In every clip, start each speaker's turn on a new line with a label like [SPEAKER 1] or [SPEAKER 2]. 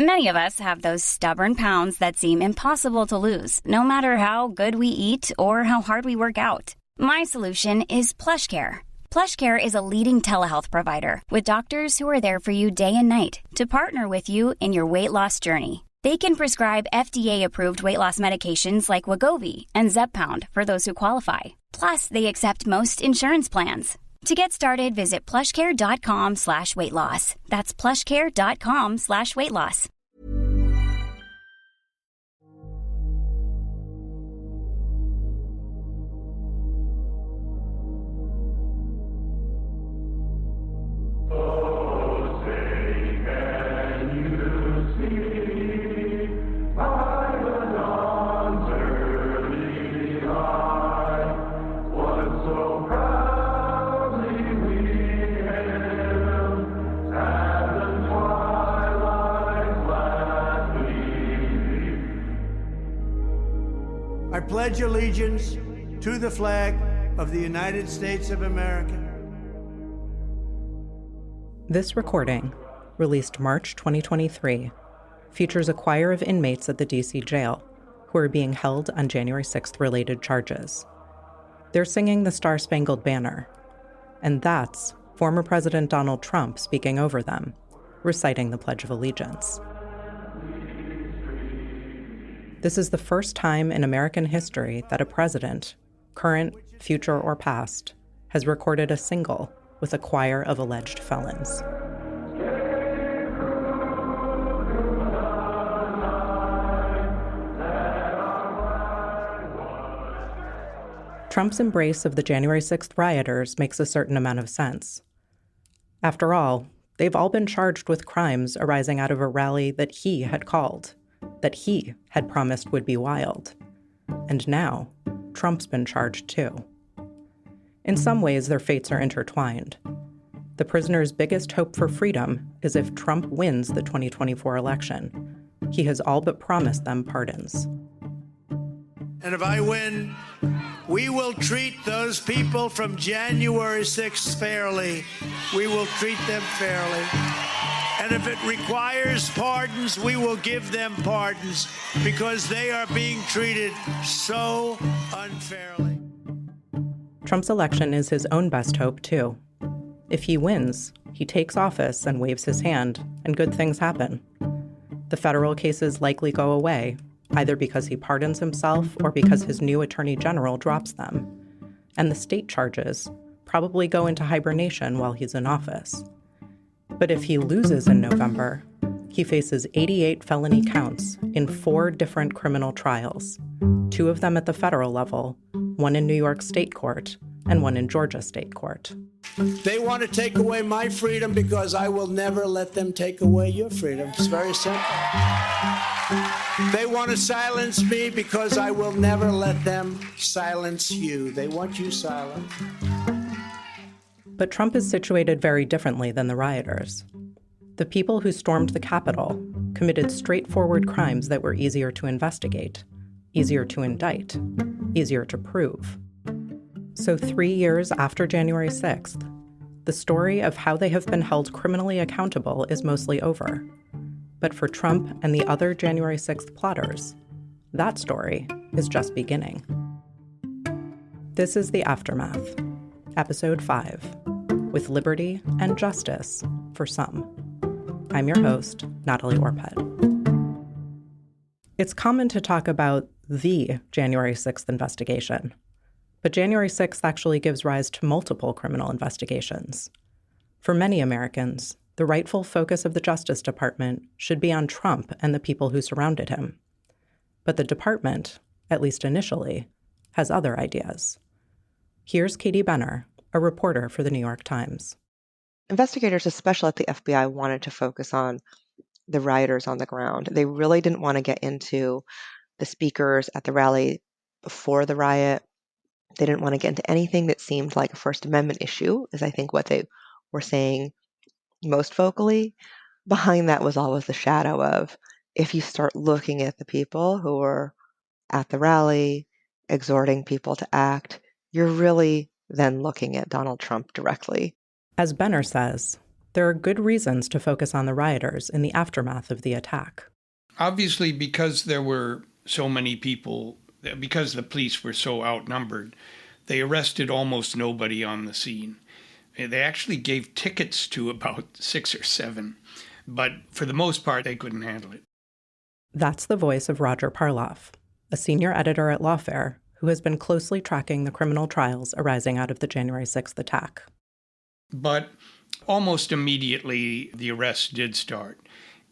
[SPEAKER 1] Many of us have those stubborn pounds that seem impossible to lose, no matter how good we eat or how hard we work out. My solution is PlushCare. PlushCare is a leading telehealth provider with doctors who are there for you day and night to partner with you in your weight loss journey. They can prescribe FDA-approved weight loss medications like Wegovy and Zepbound for those who qualify. Plus, they accept most insurance plans. To get started, visit plushcare.com/weightloss. That's plushcare.com/weightloss.
[SPEAKER 2] I pledge allegiance to the flag of the United States of America.
[SPEAKER 3] This recording, released March 2023, features a choir of inmates at the D.C. jail who are being held on January 6th related charges. They're singing the Star-Spangled Banner, and that's former President Donald Trump speaking over them, reciting the Pledge of Allegiance. This is the first time in American history that a president, current, future, or past, has recorded a single with a choir of alleged felons. Trump's embrace of the January 6th rioters makes a certain amount of sense. After all, they've all been charged with crimes arising out of a rally that he had called, that he had promised would be wild. And now, Trump's been charged too. In some ways, their fates are intertwined. The prisoners' biggest hope for freedom is if Trump wins the 2024 election. He has all but promised them pardons.
[SPEAKER 2] And if I win, we will treat those people from January 6th fairly. We will treat them fairly. And if it requires pardons, we will give them pardons because they are being treated so unfairly.
[SPEAKER 3] Trump's election is his own best hope, too. If he wins, he takes office and waves his hand, and good things happen. The federal cases likely go away, either because he pardons himself or because his new attorney general drops them. And the state charges probably go into hibernation while he's in office. But if he loses in November, he faces 88 felony counts in 4 different criminal trials, 2 of them at the federal level, 1 in New York State Court, and 1 in Georgia State Court.
[SPEAKER 2] They want to take away my freedom because I will never let them take away your freedom. It's very simple. They want to silence me because I will never let them silence you. They want you silent.
[SPEAKER 3] But Trump is situated very differently than the rioters. The people who stormed the Capitol committed straightforward crimes that were easier to investigate, easier to indict, easier to prove. So 3 years after January 6th, the story of how they have been held criminally accountable is mostly over. But for Trump and the other January 6th plotters, that story is just beginning. This is The Aftermath, Episode 5, with liberty and justice for some. I'm your host, Natalie Orpett. It's common to talk about the January 6th investigation, but January 6th actually gives rise to multiple criminal investigations. For many Americans, the rightful focus of the Justice Department should be on Trump and the people who surrounded him. But the department, at least initially, has other ideas. Here's Katie Benner, a reporter for the New York Times.
[SPEAKER 4] Investigators, especially at the FBI, wanted to focus on the rioters on the ground. They really didn't want to get into the speakers at the rally before the riot. They didn't want to get into anything that seemed like a First Amendment issue, is I think what they were saying most vocally. Behind that was always the shadow of, if you start looking at the people who were at the rally, exhorting people to act, you're really then looking at Donald Trump directly.
[SPEAKER 3] As Benner says, there are good reasons to focus on the rioters in the aftermath of the attack.
[SPEAKER 5] Obviously, because there were so many people, because the police were so outnumbered, they arrested almost nobody on the scene. They actually gave tickets to about 6 or 7, but for the most part, they couldn't handle it.
[SPEAKER 3] That's the voice of Roger Parloff, a senior editor at Lawfare who has been closely tracking the criminal trials arising out of the January 6th attack.
[SPEAKER 5] But almost immediately, the arrests did start.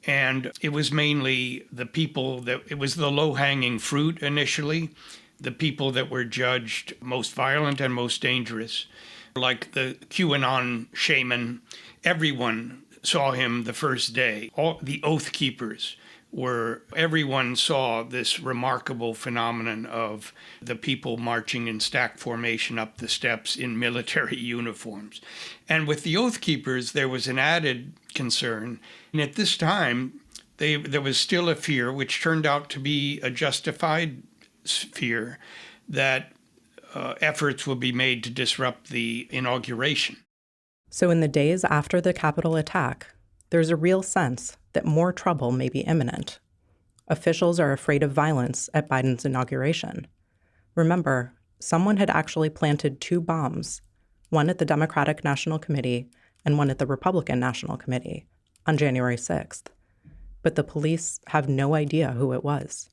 [SPEAKER 5] And it was mainly the people it was the low-hanging fruit initially, the people that were judged most violent and most dangerous, like the QAnon shaman. Everyone saw him the first day. All the Oath Keepers everyone saw this remarkable phenomenon of the people marching in stack formation up the steps in military uniforms. And with the Oath Keepers, there was an added concern. And at this time, there was still a fear, which turned out to be a justified fear, that efforts will be made to disrupt the inauguration.
[SPEAKER 3] So in the days after the Capitol attack, there's a real sense that more trouble may be imminent. Officials are afraid of violence at Biden's inauguration. Remember, someone had actually planted 2 bombs, one at the Democratic National Committee and one at the Republican National Committee, on January 6th. But the police have no idea who it was.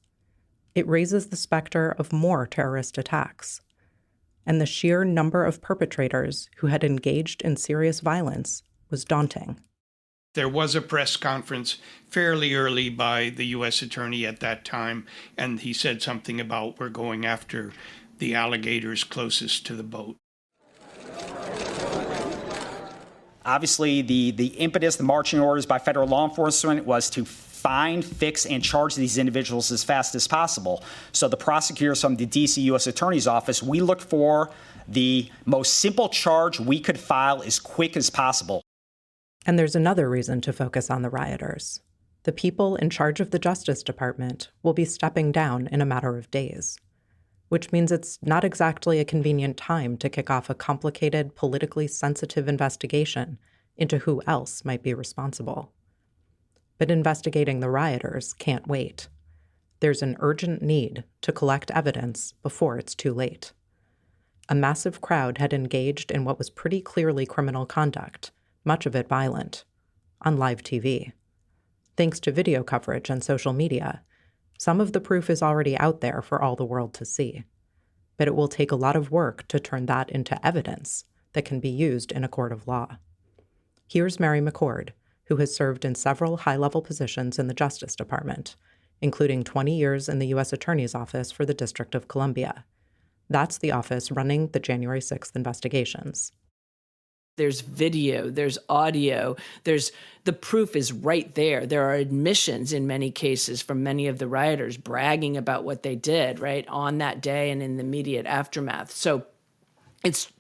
[SPEAKER 3] It raises the specter of more terrorist attacks. And the sheer number of perpetrators who had engaged in serious violence was daunting.
[SPEAKER 5] There was a press conference fairly early by the U.S. attorney at that time, and he said something about we're going after the alligators closest to the boat.
[SPEAKER 6] Obviously, the impetus, the marching orders by federal law enforcement was to find, fix, and charge these individuals as fast as possible. So the prosecutors from the D.C. U.S. Attorney's Office, we looked for the most simple charge we could file as quick as possible.
[SPEAKER 3] And there's another reason to focus on the rioters. The people in charge of the Justice Department will be stepping down in a matter of days, which means it's not exactly a convenient time to kick off a complicated, politically sensitive investigation into who else might be responsible. But investigating the rioters can't wait. There's an urgent need to collect evidence before it's too late. A massive crowd had engaged in what was pretty clearly criminal conduct, much of it violent, on live TV. Thanks to video coverage and social media, some of the proof is already out there for all the world to see. But it will take a lot of work to turn that into evidence that can be used in a court of law. Here's Mary McCord, who has served in several high-level positions in the Justice Department, including 20 years in the U.S. Attorney's Office for the District of Columbia. That's the office running the January 6th investigations.
[SPEAKER 7] There's video, there's audio, the proof is right there. There are admissions in many cases from many of the rioters bragging about what they did, right, on that day and in the immediate aftermath. So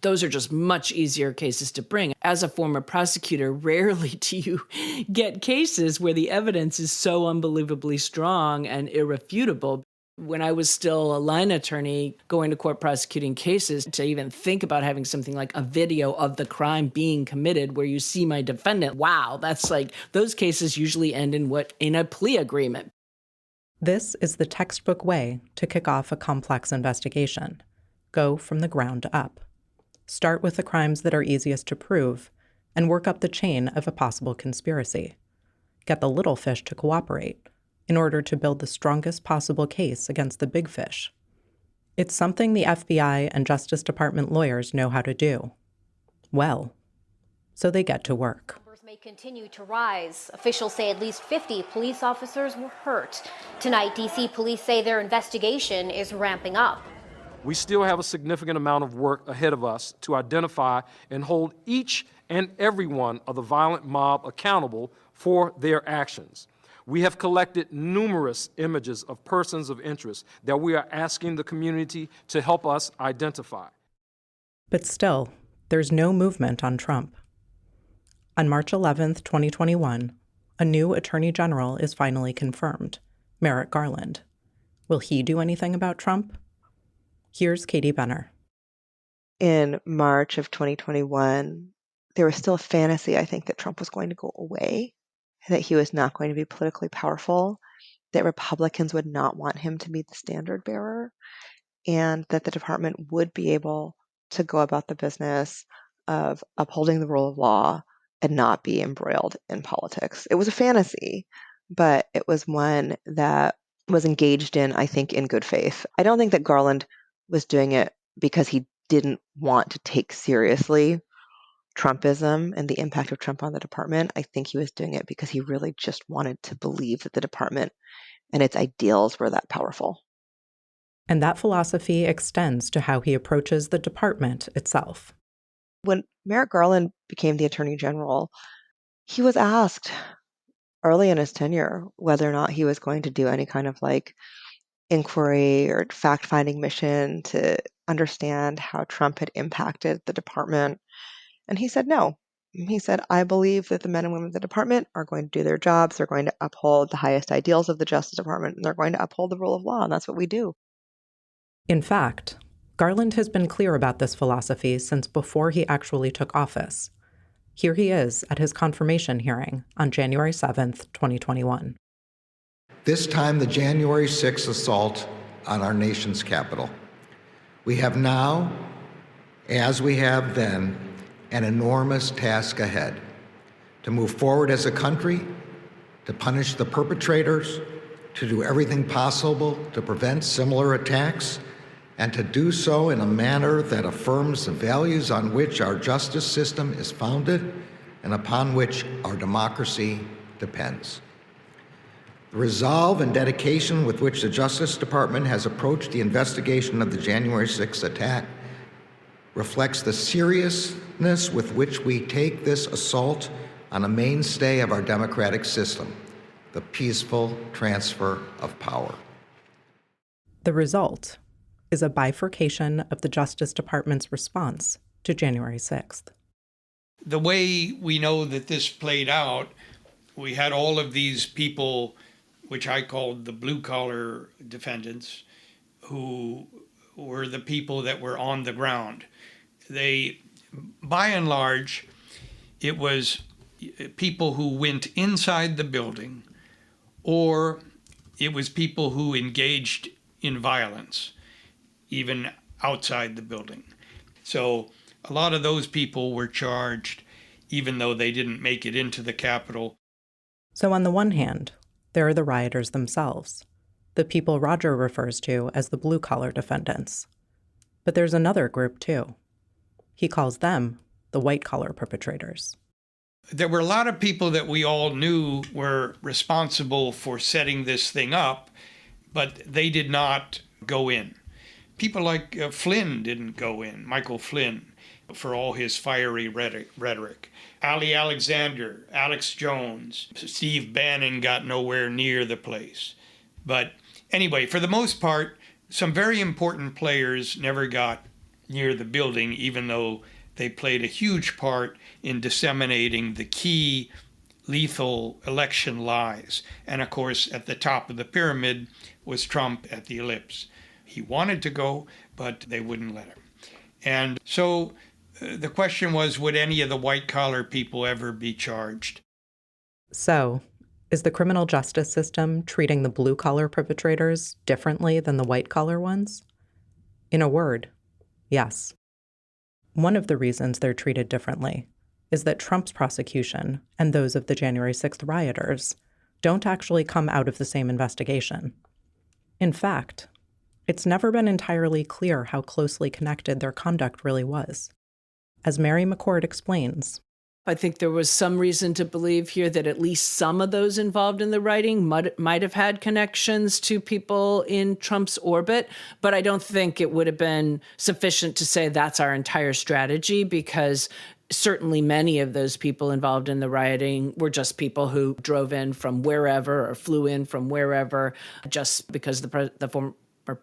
[SPEAKER 7] those are just much easier cases to bring. As a former prosecutor, rarely do you get cases where the evidence is so unbelievably strong and irrefutable. When I was still a line attorney going to court prosecuting cases, to even think about having something like a video of the crime being committed where you see my defendant, wow, that's like, those cases usually end in a plea agreement.
[SPEAKER 3] This is the textbook way to kick off a complex investigation. Go from the ground up. Start with the crimes that are easiest to prove and work up the chain of a possible conspiracy. Get the little fish to cooperate in order to build the strongest possible case against the big fish. It's something the FBI and Justice Department lawyers know how to do. Well, so they get to work.
[SPEAKER 8] Numbers may continue to rise. Officials say at least 50 police officers were hurt. Tonight, D.C. police say their investigation is ramping up.
[SPEAKER 9] We still have a significant amount of work ahead of us to identify and hold each and every one of the violent mob accountable for their actions. We have collected numerous images of persons of interest that we are asking the community to help us identify.
[SPEAKER 3] But still, there's no movement on Trump. On March 11th, 2021, a new Attorney General is finally confirmed, Merrick Garland. Will he do anything about Trump? Here's Katie Benner.
[SPEAKER 4] In March of 2021, there was still a fantasy, I think, that Trump was going to go away, that he was not going to be politically powerful, that Republicans would not want him to be the standard bearer, and that the department would be able to go about the business of upholding the rule of law and not be embroiled in politics. It was a fantasy, but it was one that was engaged in, I think, in good faith. I don't think that Garland was doing it because he didn't want to take seriously Trumpism and the impact of Trump on the department. I think he was doing it because he really just wanted to believe that the department and its ideals were that powerful.
[SPEAKER 3] And that philosophy extends to how he approaches the department itself.
[SPEAKER 4] When Merrick Garland became the Attorney General, he was asked early in his tenure whether or not he was going to do any kind of inquiry or fact-finding mission to understand how Trump had impacted the department. And he said no. He said, I believe that the men and women of the department are going to do their jobs. They're going to uphold the highest ideals of the Justice Department, and they're going to uphold the rule of law, and that's what we do.
[SPEAKER 3] In fact, Garland has been clear about this philosophy since before he actually took office. Here he is at his confirmation hearing on January 7th, 2021.
[SPEAKER 10] This time, the January 6th assault on our nation's capital. We have now, as we have then, an enormous task ahead to move forward as a country, to punish the perpetrators, to do everything possible to prevent similar attacks, and to do so in a manner that affirms the values on which our justice system is founded and upon which our democracy depends. The resolve and dedication with which the Justice Department has approached the investigation of the January 6th attack reflects the seriousness with which we take this assault on a mainstay of our democratic system, the peaceful transfer of power.
[SPEAKER 3] The result is a bifurcation of the Justice Department's response to January 6th.
[SPEAKER 5] The way we know that this played out, we had all of these people, which I called the blue-collar defendants, who were the people that were on the ground. They, by and large, it was people who went inside the building, or it was people who engaged in violence, even outside the building. So a lot of those people were charged, even though they didn't make it into the Capitol.
[SPEAKER 3] So on the one hand, there are the rioters themselves, the people Roger refers to as the blue-collar defendants. But there's another group, too. He calls them the white-collar perpetrators.
[SPEAKER 5] There were a lot of people that we all knew were responsible for setting this thing up, but they did not go in. People like Flynn didn't go in, Michael Flynn, for all his fiery rhetoric. Ali Alexander, Alex Jones, Steve Bannon got nowhere near the place. But anyway, for the most part, some very important players never got near the building, even though they played a huge part in disseminating the key lethal election lies. And of course, at the top of the pyramid was Trump at the ellipse. He wanted to go, but they wouldn't let him. And so the question was, would any of the white-collar people ever be charged?
[SPEAKER 3] So, is the criminal justice system treating the blue-collar perpetrators differently than the white-collar ones? In a word, yes. One of the reasons they're treated differently is that Trump's prosecution and those of the January 6th rioters don't actually come out of the same investigation. In fact, it's never been entirely clear how closely connected their conduct really was. As Mary McCord explains,
[SPEAKER 7] I think there was some reason to believe here that at least some of those involved in the rioting might have had connections to people in Trump's orbit, but I don't think it would have been sufficient to say that's our entire strategy, because certainly many of those people involved in the rioting were just people who drove in from wherever or flew in from wherever just because the former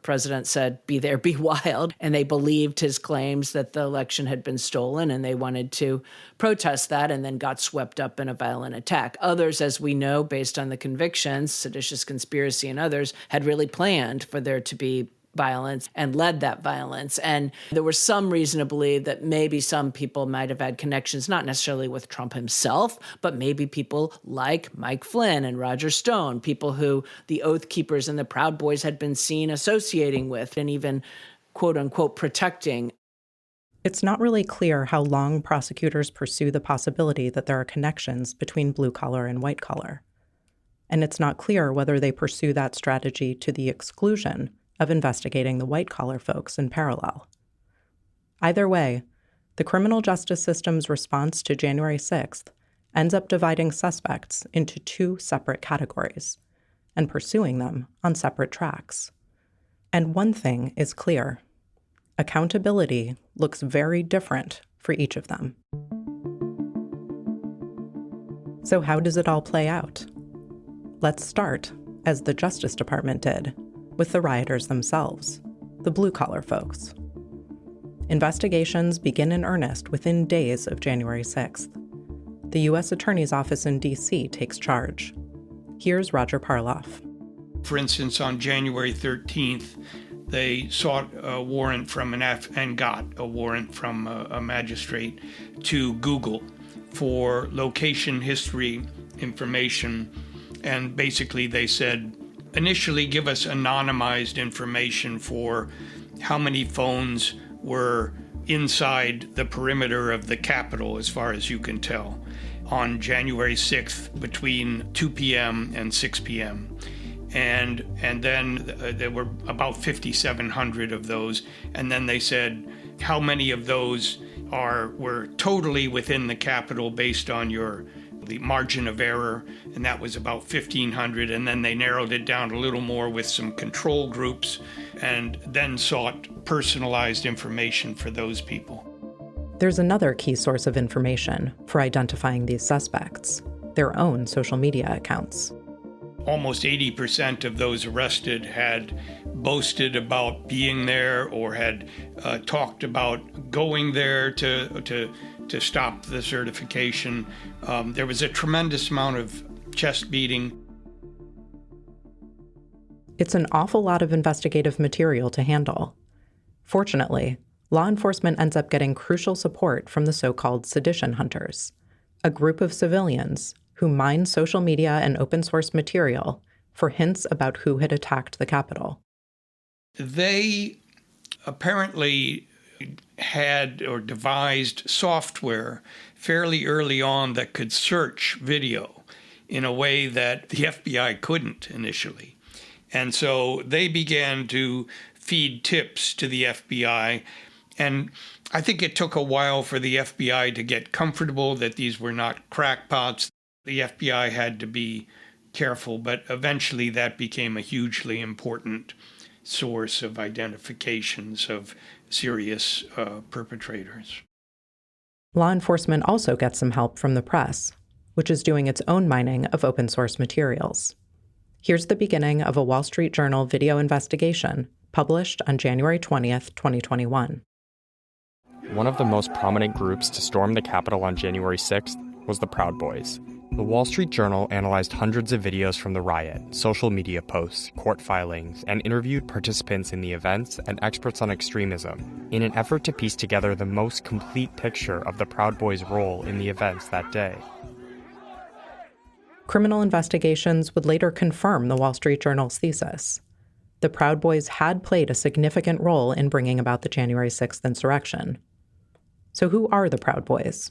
[SPEAKER 7] president said, be there, be wild. And they believed his claims that the election had been stolen, and they wanted to protest that, and then got swept up in a violent attack. Others, as we know, based on the convictions, seditious conspiracy and others, had really planned for there to be violence and led that violence. And there was some reason to believe that maybe some people might have had connections, not necessarily with Trump himself, but maybe people like Mike Flynn and Roger Stone, people who the Oath Keepers and the Proud Boys had been seen associating with and even, quote unquote, protecting.
[SPEAKER 3] It's not really clear how long prosecutors pursue the possibility that there are connections between blue collar and white collar. And it's not clear whether they pursue that strategy to the exclusion of investigating the white collar folks in parallel. Either way, the criminal justice system's response to January 6th ends up dividing suspects into two separate categories and pursuing them on separate tracks. And one thing is clear. Accountability looks very different for each of them. So how does it all play out? Let's start, as the Justice Department did, with the rioters themselves, the blue-collar folks. Investigations begin in earnest within days of January 6th. The U.S. Attorney's Office in D.C. takes charge. Here's Roger Parloff.
[SPEAKER 5] For instance, on January 13th, they sought a warrant from and got a warrant from a magistrate to Google for location history information. And basically they said, initially give us anonymized information for how many phones were inside the perimeter of the Capitol, as far as you can tell, on January 6th between 2 p.m. and 6 p.m. And then there were about 5,700 of those. And then they said how many of those were totally within the Capitol based on the margin of error, and that was about 1,500. And then they narrowed it down a little more with some control groups, and then sought personalized information for those people.
[SPEAKER 3] There's another key source of information for identifying these suspects: their own social media accounts.
[SPEAKER 5] Almost 80% of those arrested had boasted about being there or had talked about going there to stop the certification. There was a tremendous amount of chest beating.
[SPEAKER 3] It's an awful lot of investigative material to handle. Fortunately, law enforcement ends up getting crucial support from the so-called sedition hunters, a group of civilians who mined social media and open source material for hints about who had attacked the Capitol.
[SPEAKER 5] They apparently had or devised software fairly early on that could search video in a way that the FBI couldn't initially. And so they began to feed tips to the FBI. And I think it took a while for the FBI to get comfortable that these were not crackpots. The FBI had to be careful, but eventually that became a hugely important source of identifications of serious perpetrators.
[SPEAKER 3] Law enforcement also gets some help from the press, which is doing its own mining of open source materials. Here's the beginning of a Wall Street Journal video investigation published on January 20th, 2021.
[SPEAKER 11] One of the most prominent groups to storm the Capitol on January 6th was the Proud Boys. The Wall Street Journal analyzed hundreds of videos from the riot, social media posts, court filings, and interviewed participants in the events and experts on extremism in an effort to piece together the most complete picture of the Proud Boys' role in the events that day.
[SPEAKER 3] Criminal investigations would later confirm the Wall Street Journal's thesis. The Proud Boys had played a significant role in bringing about the January 6th insurrection. So who are the Proud Boys?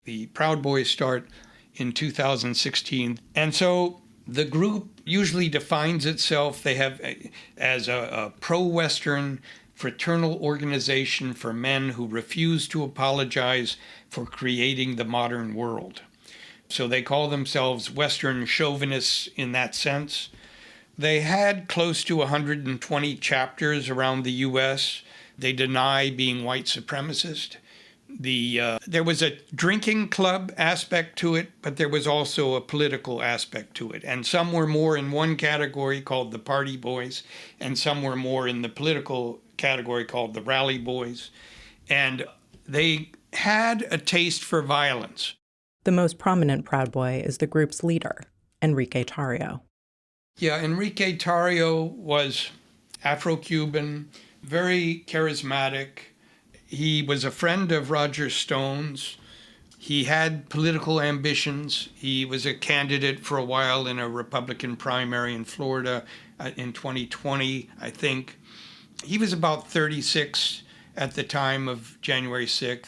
[SPEAKER 5] The Proud Boys start in 2016. And so the group usually defines itself as a pro-Western fraternal organization for men who refuse to apologize for creating the modern world. So they call themselves Western chauvinists in that sense. They had close to 120 chapters around the U.S. They deny being white supremacist. There was a drinking club aspect to it, but there was also a political aspect to it. And some were more in one category called the Party Boys, and some were more in the political category called the Rally Boys. And they had a taste for violence.
[SPEAKER 3] The most prominent Proud Boy is the group's leader, Enrique Tarrio.
[SPEAKER 5] Yeah, Enrique Tarrio was Afro-Cuban, very charismatic. He was a friend of Roger Stone's. He had political ambitions. He was a candidate for a while in a Republican primary in Florida in 2020, I think. He was about 36 at the time of January 6th.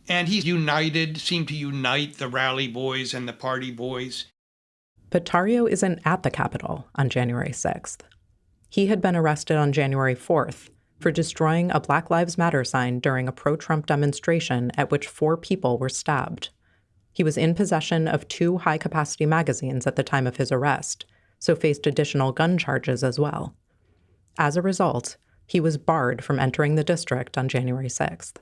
[SPEAKER 5] And he seemed to unite the rally boys and the party boys.
[SPEAKER 3] But Tarrio isn't at the Capitol on January 6th. He had been arrested on January 4th for destroying a Black Lives Matter sign during a pro-Trump demonstration at which 4 people were stabbed. He was in possession of 2 high-capacity magazines at the time of his arrest, so faced additional gun charges as well. As a result, he was barred from entering the district on January 6th.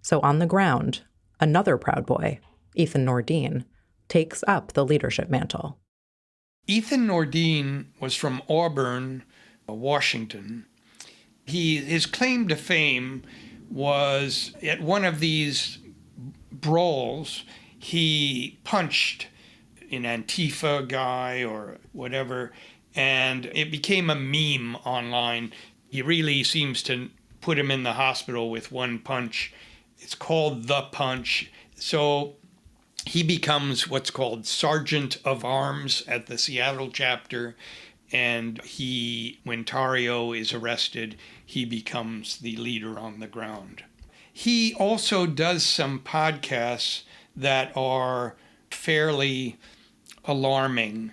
[SPEAKER 3] So on the ground, another Proud Boy, Ethan Nordine, takes up the leadership mantle.
[SPEAKER 5] Ethan Nordine was from Auburn, Washington. His claim to fame was at one of these brawls, he punched an Antifa guy or whatever, and it became a meme online. He really seems to put him in the hospital with one punch. It's called The Punch. So he becomes what's called Sergeant of Arms at the Seattle chapter. And when Tarrio is arrested, he becomes the leader on the ground. He also does some podcasts that are fairly alarming.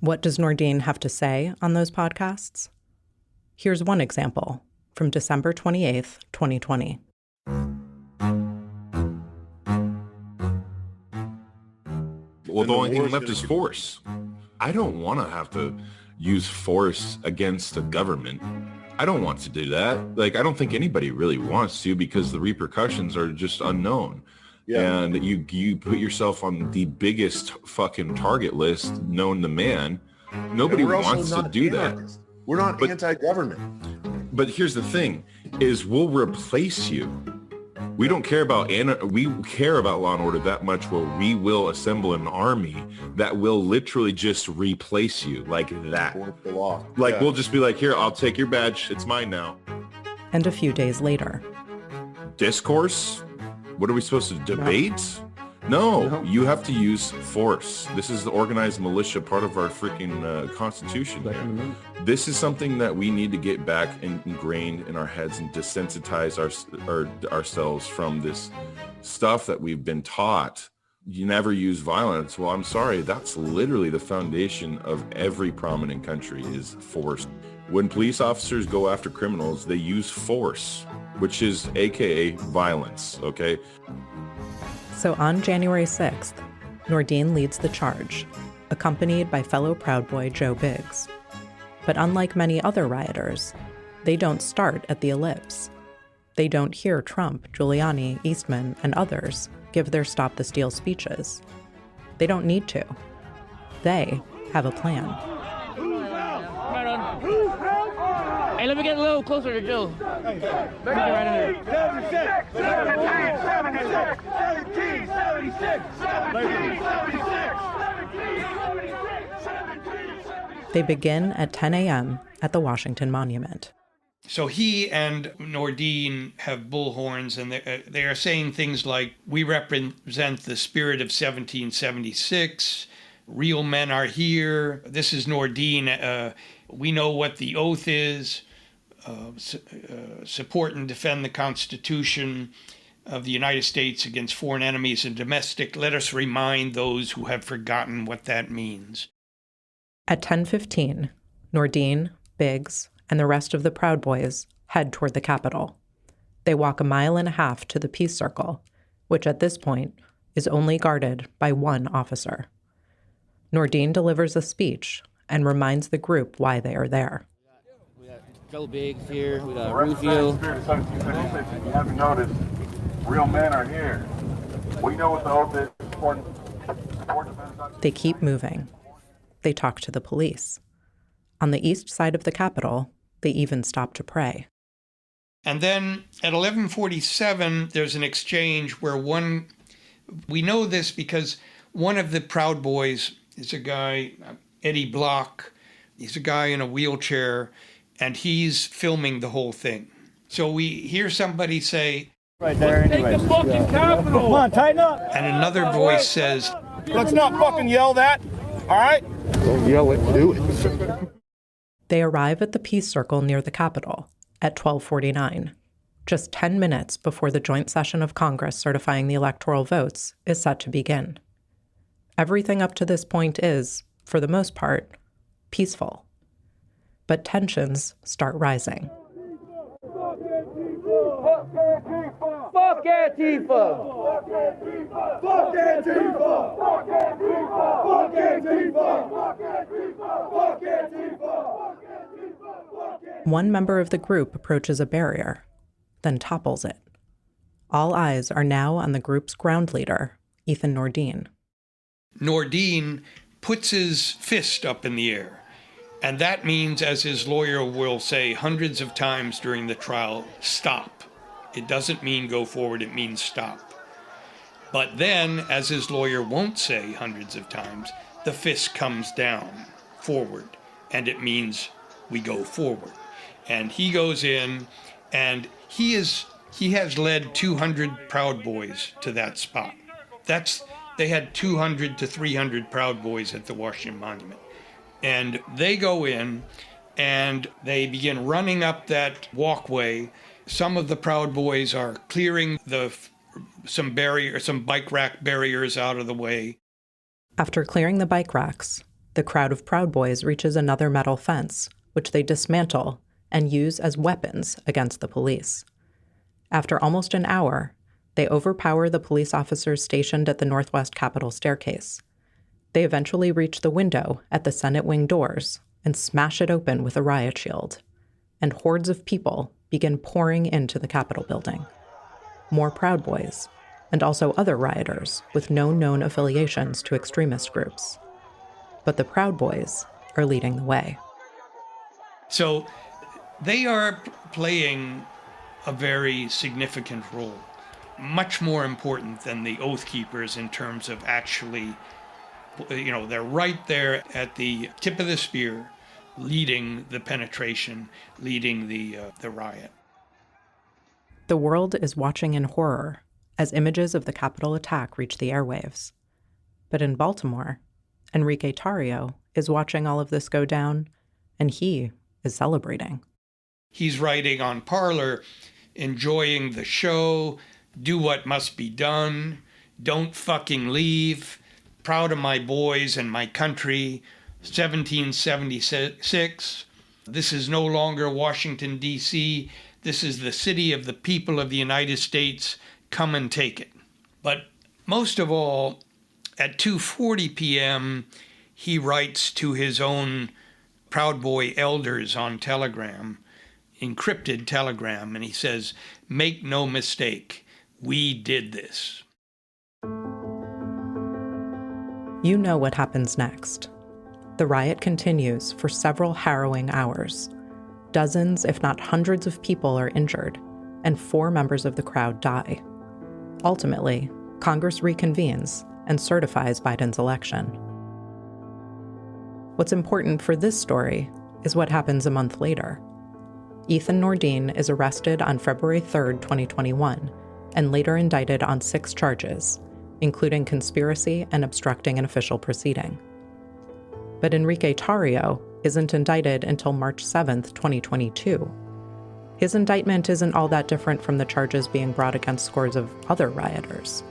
[SPEAKER 3] What does Nordine have to say on those podcasts? Here's one example from December 28th, 2020.
[SPEAKER 12] Well, the only thing left is force. I don't want to have to use force against a government. I don't want to do that. I don't think anybody really wants to, because the repercussions are just unknown. Yeah. And you put yourself on the biggest fucking target list known to man. Nobody wants to do that.
[SPEAKER 13] We're not anti-government.
[SPEAKER 12] But here's the thing, is we'll replace you. We don't care about we care about law and order that much where we will assemble an army that will literally just replace you like that.
[SPEAKER 13] The law.
[SPEAKER 12] We'll just be like, here, I'll take your badge. It's mine now.
[SPEAKER 3] And a few days later.
[SPEAKER 12] Discourse? What are we supposed to debate? No, you have to use force. This is the organized militia, part of our freaking constitution here. This is something that we need to get back ingrained in our heads and desensitize ourselves from this stuff that we've been taught. You never use violence. Well, I'm sorry, that's literally the foundation of every prominent country is force. When police officers go after criminals, they use force, which is AKA violence, okay?
[SPEAKER 3] So on January 6th, Nordine leads the charge, accompanied by fellow Proud Boy Joe Biggs. But unlike many other rioters, they don't start at the ellipse. They don't hear Trump, Giuliani, Eastman, and others give their Stop the Steal speeches. They don't need to. They have a plan.
[SPEAKER 14] Hey, let me get a little closer to Joe. Hey, right in there.
[SPEAKER 3] 1776. They begin at 10 a.m. at the Washington Monument.
[SPEAKER 5] So he and Nordine have bullhorns, and they are saying things like, we represent the spirit of 1776, real men are here, this is Nordine, we know what the oath is, support and defend the Constitution of the United States against foreign enemies and domestic. Let us remind those who have forgotten what that means.
[SPEAKER 3] At 10:15, Nordine, Biggs, and the rest of the Proud Boys head toward the Capitol. They walk 1.5 miles to the Peace Circle, which at this point is only guarded by one officer. Nordine delivers a speech and reminds the group why they are there.
[SPEAKER 14] We got Joe Biggs here, we got Rufio.
[SPEAKER 13] You haven't noticed, real men are here. We know what the oath is.
[SPEAKER 3] They keep moving. They talk to the police. On the east side of the Capitol, they even stop to pray.
[SPEAKER 5] And then at 11:47, there's an exchange where we know this because one of the Proud Boys is a guy, Eddie Block. He's a guy in a wheelchair, and he's filming the whole thing. So we hear somebody say,
[SPEAKER 14] right there anyway. Take the fucking Capitol! Come on, tighten up!
[SPEAKER 5] And another voice says,
[SPEAKER 13] let's not fucking yell that, all right?
[SPEAKER 12] Don't yell it, do it.
[SPEAKER 3] They arrive at the Peace Circle near the Capitol at 12:49, just 10 minutes before the joint session of Congress certifying the electoral votes is set to begin. Everything up to this point is, for the most part, peaceful. But tensions start rising.
[SPEAKER 14] Fuck Antifa! Fuck Antifa! Fuck Antifa! Fuck Antifa! Fuck Antifa! Fuck Antifa!
[SPEAKER 3] One member of the group approaches a barrier, then topples it. All eyes are now on the group's ground leader, Ethan Nordine.
[SPEAKER 5] Nordine puts his fist up in the air. And that means, as his lawyer will say hundreds of times during the trial, stop. It doesn't mean go forward, it means stop. But then, as his lawyer won't say hundreds of times, the fist comes down, forward, and it means we go forward. And he goes in, and he has led 200 Proud Boys to that spot. They had 200 to 300 Proud Boys at the Washington Monument. And they go in, and they begin running up that walkway. Some of the Proud Boys are clearing some bike rack barriers out of the way.
[SPEAKER 3] After clearing the bike racks, the crowd of Proud Boys reaches another metal fence, which they dismantle and use as weapons against the police. After almost an hour, they overpower the police officers stationed at the Northwest Capitol staircase. They eventually reach the window at the Senate wing doors and smash it open with a riot shield, and hordes of people begin pouring into the Capitol building. More Proud Boys, and also other rioters with no known affiliations to extremist groups. But the Proud Boys are leading the way.
[SPEAKER 5] So they are playing a very significant role, much more important than the Oath Keepers in terms of actually, they're right there at the tip of the spear, leading the penetration, leading the riot.
[SPEAKER 3] The world is watching in horror as images of the Capitol attack reach the airwaves. But in Baltimore, Enrique Tarrio is watching all of this go down, and he is celebrating.
[SPEAKER 5] He's writing on Parler, enjoying the show, do what must be done, don't fucking leave, proud of my boys and my country, 1776, this is no longer Washington, D.C., this is the city of the people of the United States, come and take it. But most of all, at 2:40 p.m., he writes to his own Proud Boy elders on Telegram, encrypted Telegram, and he says, make no mistake, we did this.
[SPEAKER 3] You know what happens next. The riot continues for several harrowing hours. Dozens, if not hundreds of people are injured, and 4 members of the crowd die. Ultimately, Congress reconvenes and certifies Biden's election. What's important for this story is what happens a month later. Ethan Nordine is arrested on February 3, 2021, and later indicted on 6 charges, including conspiracy and obstructing an official proceeding. But Enrique Tarrio isn't indicted until March 7, 2022. His indictment isn't all that different from the charges being brought against scores of other rioters.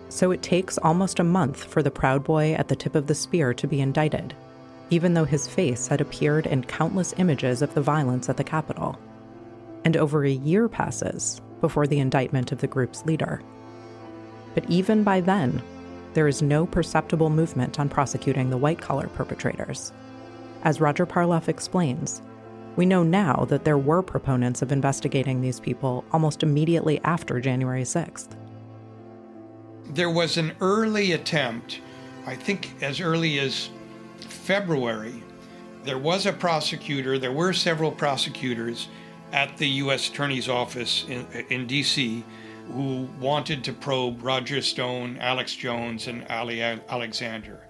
[SPEAKER 3] So it takes almost a month for the Proud Boy at the tip of the spear to be indicted, even though his face had appeared in countless images of the violence at the Capitol. And over a year passes before the indictment of the group's leader. But even by then, there is no perceptible movement on prosecuting the white-collar perpetrators. As Roger Parloff explains, we know now that there were proponents of investigating these people almost immediately after January 6th.
[SPEAKER 5] There was an early attempt, I think as early as February, there was a prosecutor, there were several prosecutors at the U.S. Attorney's Office in D.C. who wanted to probe Roger Stone, Alex Jones, and Ali Alexander.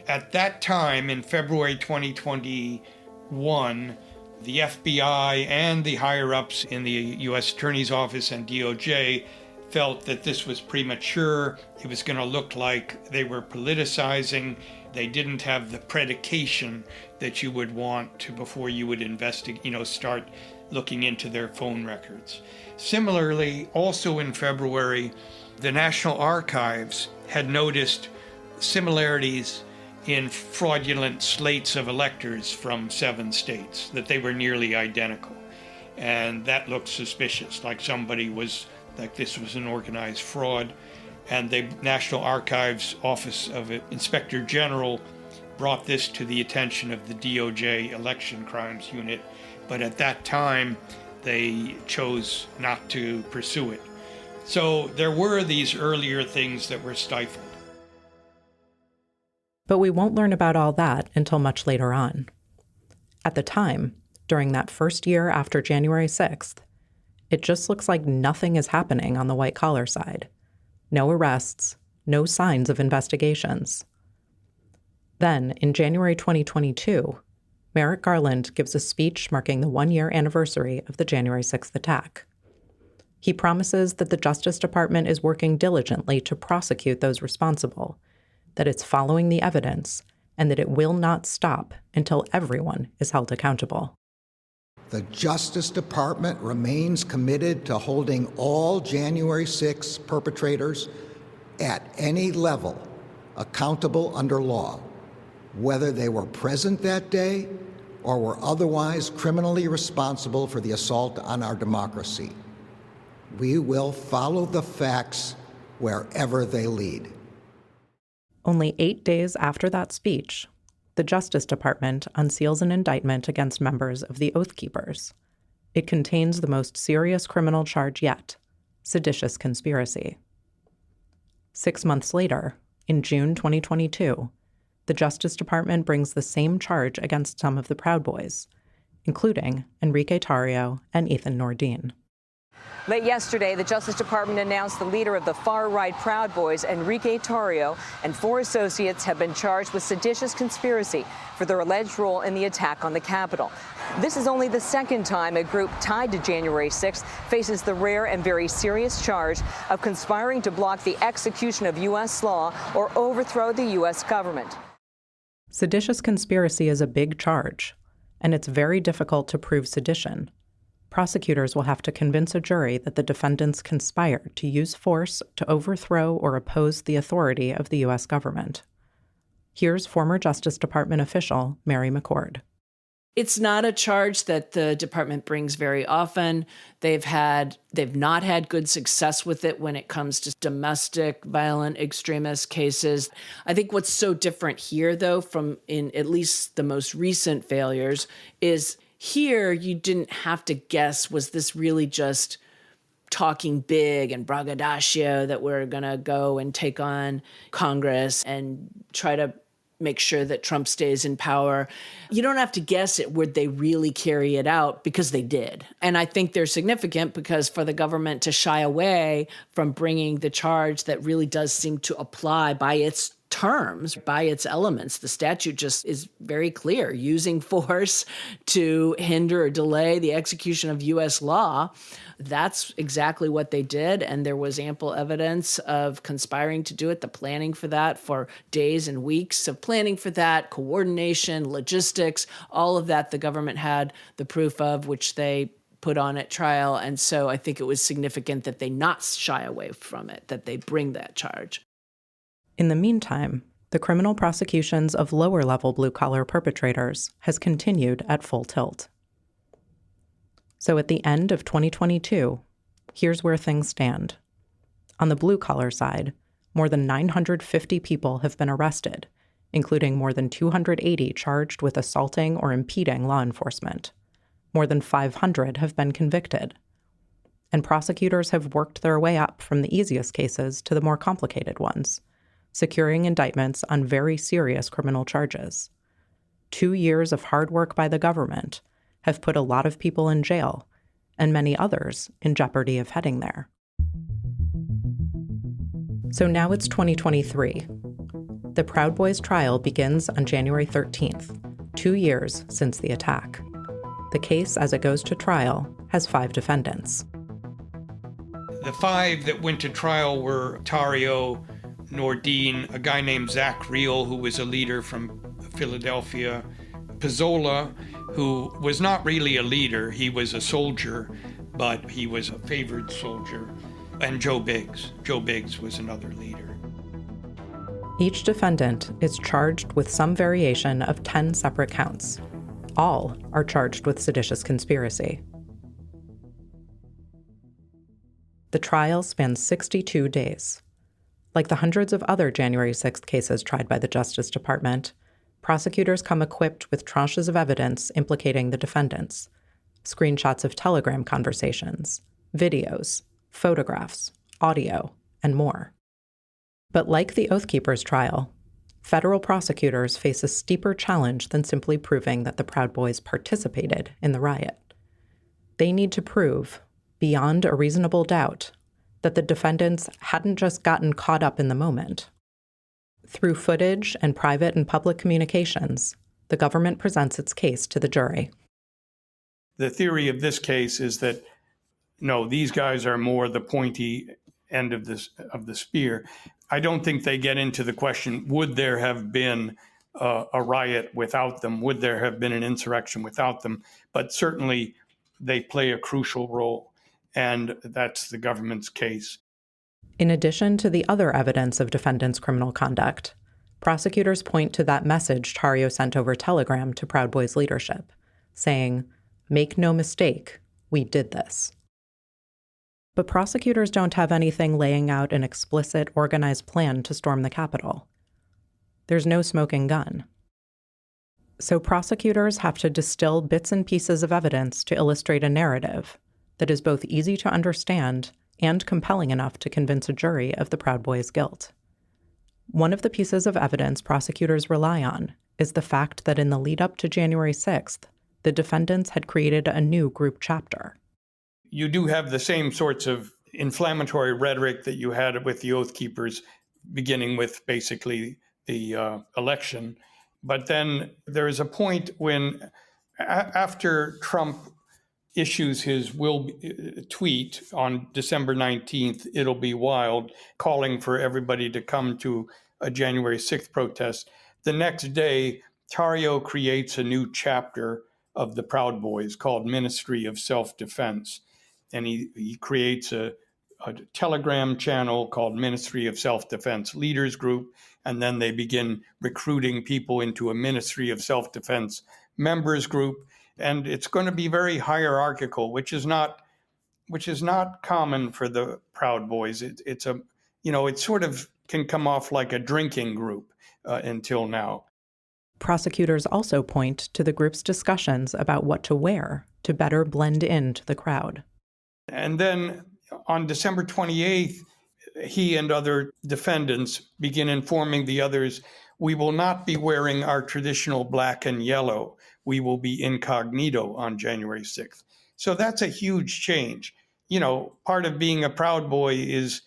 [SPEAKER 5] At that time, in February 2021, The FBI and the higher-ups in the U.S. Attorney's Office and DOJ felt that this was premature. It was going to look like they were politicizing. They didn't have the predication that you would want to before you would investigate, start looking into their phone records. Similarly, also in February, the National Archives had noticed similarities in fraudulent slates of electors from 7 states, that they were nearly identical. And that looked suspicious, like this was an organized fraud. And the National Archives Office of Inspector General brought this to the attention of the DOJ Election Crimes Unit, but at that time they chose not to pursue it. So there were these earlier things that were stifled.
[SPEAKER 3] But we won't learn about all that until much later on. At the time, during that first year after January 6th, it just looks like nothing is happening on the white-collar side. No arrests, no signs of investigations. Then, in January 2022, Merrick Garland gives a speech marking the 1-year anniversary of the January 6th attack. He promises that the Justice Department is working diligently to prosecute those responsible, that it's following the evidence, and that it will not stop until everyone is held accountable.
[SPEAKER 10] The Justice Department remains committed to holding all January 6 perpetrators at any level accountable under law, whether they were present that day or were otherwise criminally responsible for the assault on our democracy. We will follow the facts wherever they lead.
[SPEAKER 3] Only 8 days after that speech, the Justice Department unseals an indictment against members of the Oath Keepers. It contains the most serious criminal charge yet, seditious conspiracy. 6 months later, in June 2022, the Justice Department brings the same charge against some of the Proud Boys, including Enrique Tarrio and Ethan Nordine.
[SPEAKER 15] Late yesterday, the Justice Department announced the leader of the far-right Proud Boys, Enrique Tarrio, and 4 associates have been charged with seditious conspiracy for their alleged role in the attack on the Capitol. This is only the second time a group tied to January 6th faces the rare and very serious charge of conspiring to block the execution of U.S. law or overthrow the U.S. government.
[SPEAKER 3] Seditious conspiracy is a big charge, and it's very difficult to prove sedition. Prosecutors will have to convince a jury that the defendants conspired to use force to overthrow or oppose the authority of the U.S. government. Here's former Justice Department official Mary McCord.
[SPEAKER 7] It's not a charge that the department brings very often. They've not had good success with it when it comes to domestic violent extremist cases. I think what's so different here, though, from in at least the most recent failures, is here you didn't have to guess, was this really just talking big and braggadocio that we're going to go and take on Congress and try to make sure that Trump stays in power. You don't have to guess it, would they really carry it out, because they did. And I think they're significant because for the government to shy away from bringing the charge that really does seem to apply by its terms, by its elements, the statute just is very clear, using force to hinder or delay the execution of U.S. law. That's exactly what they did, and there was ample evidence of conspiring to do it, the planning for that, for days and weeks of planning for that, coordination, logistics, all of that the government had the proof of, which they put on at trial. And so I think it was significant that they not shy away from it, that they bring that charge.
[SPEAKER 3] In the meantime, the criminal prosecutions of lower-level blue-collar perpetrators has continued at full tilt. So at the end of 2022, here's where things stand. On the blue-collar side, more than 950 people have been arrested, including more than 280 charged with assaulting or impeding law enforcement. More than 500 have been convicted. And prosecutors have worked their way up from the easiest cases to the more complicated ones, securing indictments on very serious criminal charges. 2 years of hard work by the government have put a lot of people in jail, and many others in jeopardy of heading there. So now it's 2023. The Proud Boys trial begins on January 13th, 2 years since the attack. The case, as it goes to trial, has 5 defendants.
[SPEAKER 5] The 5 that went to trial were Tario, Nordine, a guy named Zach Reel, who was a leader from Philadelphia, Pizzola, who was not really a leader, he was a soldier, but he was a favored soldier, and Joe Biggs. Joe Biggs was another leader.
[SPEAKER 3] Each defendant is charged with some variation of 10 separate counts. All are charged with seditious conspiracy. The trial spans 62 days. Like the hundreds of other January 6th cases tried by the Justice Department, prosecutors come equipped with tranches of evidence implicating the defendants, screenshots of Telegram conversations, videos, photographs, audio, and more. But like the Oath Keepers trial, federal prosecutors face a steeper challenge than simply proving that the Proud Boys participated in the riot. They need to prove, beyond a reasonable doubt, that the defendants hadn't just gotten caught up in the moment. Through footage and private and public communications, the government presents its case to the jury.
[SPEAKER 5] The theory of this case is that, no, these guys are more the pointy end of the spear. I don't think they get into the question, would there have been a riot without them? Would there have been an insurrection without them? But certainly they play a crucial role, and that's the government's case.
[SPEAKER 3] In addition to the other evidence of defendants' criminal conduct, prosecutors point to that message Tario sent over Telegram to Proud Boys leadership, saying, "Make no mistake, we did this." But prosecutors don't have anything laying out an explicit, organized plan to storm the Capitol. There's no smoking gun. So prosecutors have to distill bits and pieces of evidence to illustrate a narrative that is both easy to understand and compelling enough to convince a jury of the Proud Boys' guilt. One of the pieces of evidence prosecutors rely on is the fact that in the lead-up to January 6th, the defendants had created a new group chapter.
[SPEAKER 5] You do have the same sorts of inflammatory rhetoric that you had with the Oath Keepers, beginning with basically the election. But then there is a point when, after Trump issues his tweet on December 19th, "It'll be wild," calling for everybody to come to a January 6th protest, the next day, Tario creates a new chapter of the Proud Boys called Ministry of Self-Defense. And he creates a Telegram channel called Ministry of Self-Defense Leaders Group, and then they begin recruiting people into a Ministry of Self-Defense members group. And it's going to be very hierarchical, which is not common for the Proud Boys. It sort of can come off like a drinking group until now.
[SPEAKER 3] Prosecutors also point to the group's discussions about what to wear to better blend into the crowd.
[SPEAKER 5] And then on December 28th, he and other defendants begin informing the others, "We will not be wearing our traditional black and yellow. We will be incognito on January 6th. So that's a huge change. Part of being a Proud Boy is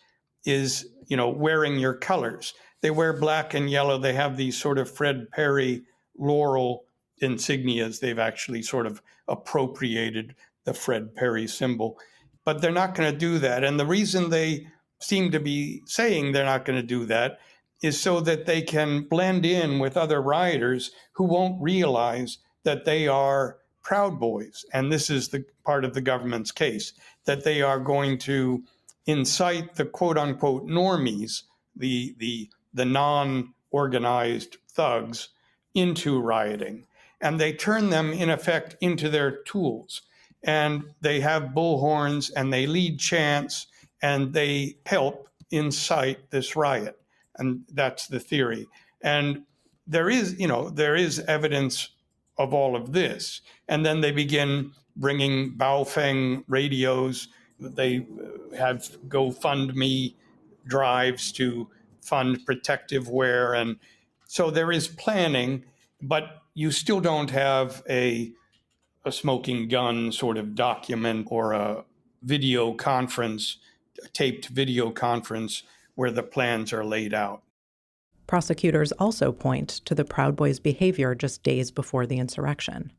[SPEAKER 5] wearing your colors. They wear black and yellow. They have these sort of Fred Perry laurel insignias. They've actually sort of appropriated the Fred Perry symbol. But they're not going to do that. And the reason they seem to be saying they're not going to do that is so that they can blend in with other rioters who won't realize that they are Proud Boys. And this is the part of the government's case, that they are going to incite the quote unquote normies, the non-organized thugs, into rioting. And they turn them, in effect, into their tools. And they have bullhorns and they lead chants and they help incite this riot. And that's the theory. And there is evidence of all of this. And then they begin bringing Baofeng radios. They have GoFundMe drives to fund protective wear. And so there is planning, but you still don't have a smoking gun sort of document or a taped video conference where the plans are laid out.
[SPEAKER 3] Prosecutors also point to the Proud Boys' behavior just days before the insurrection.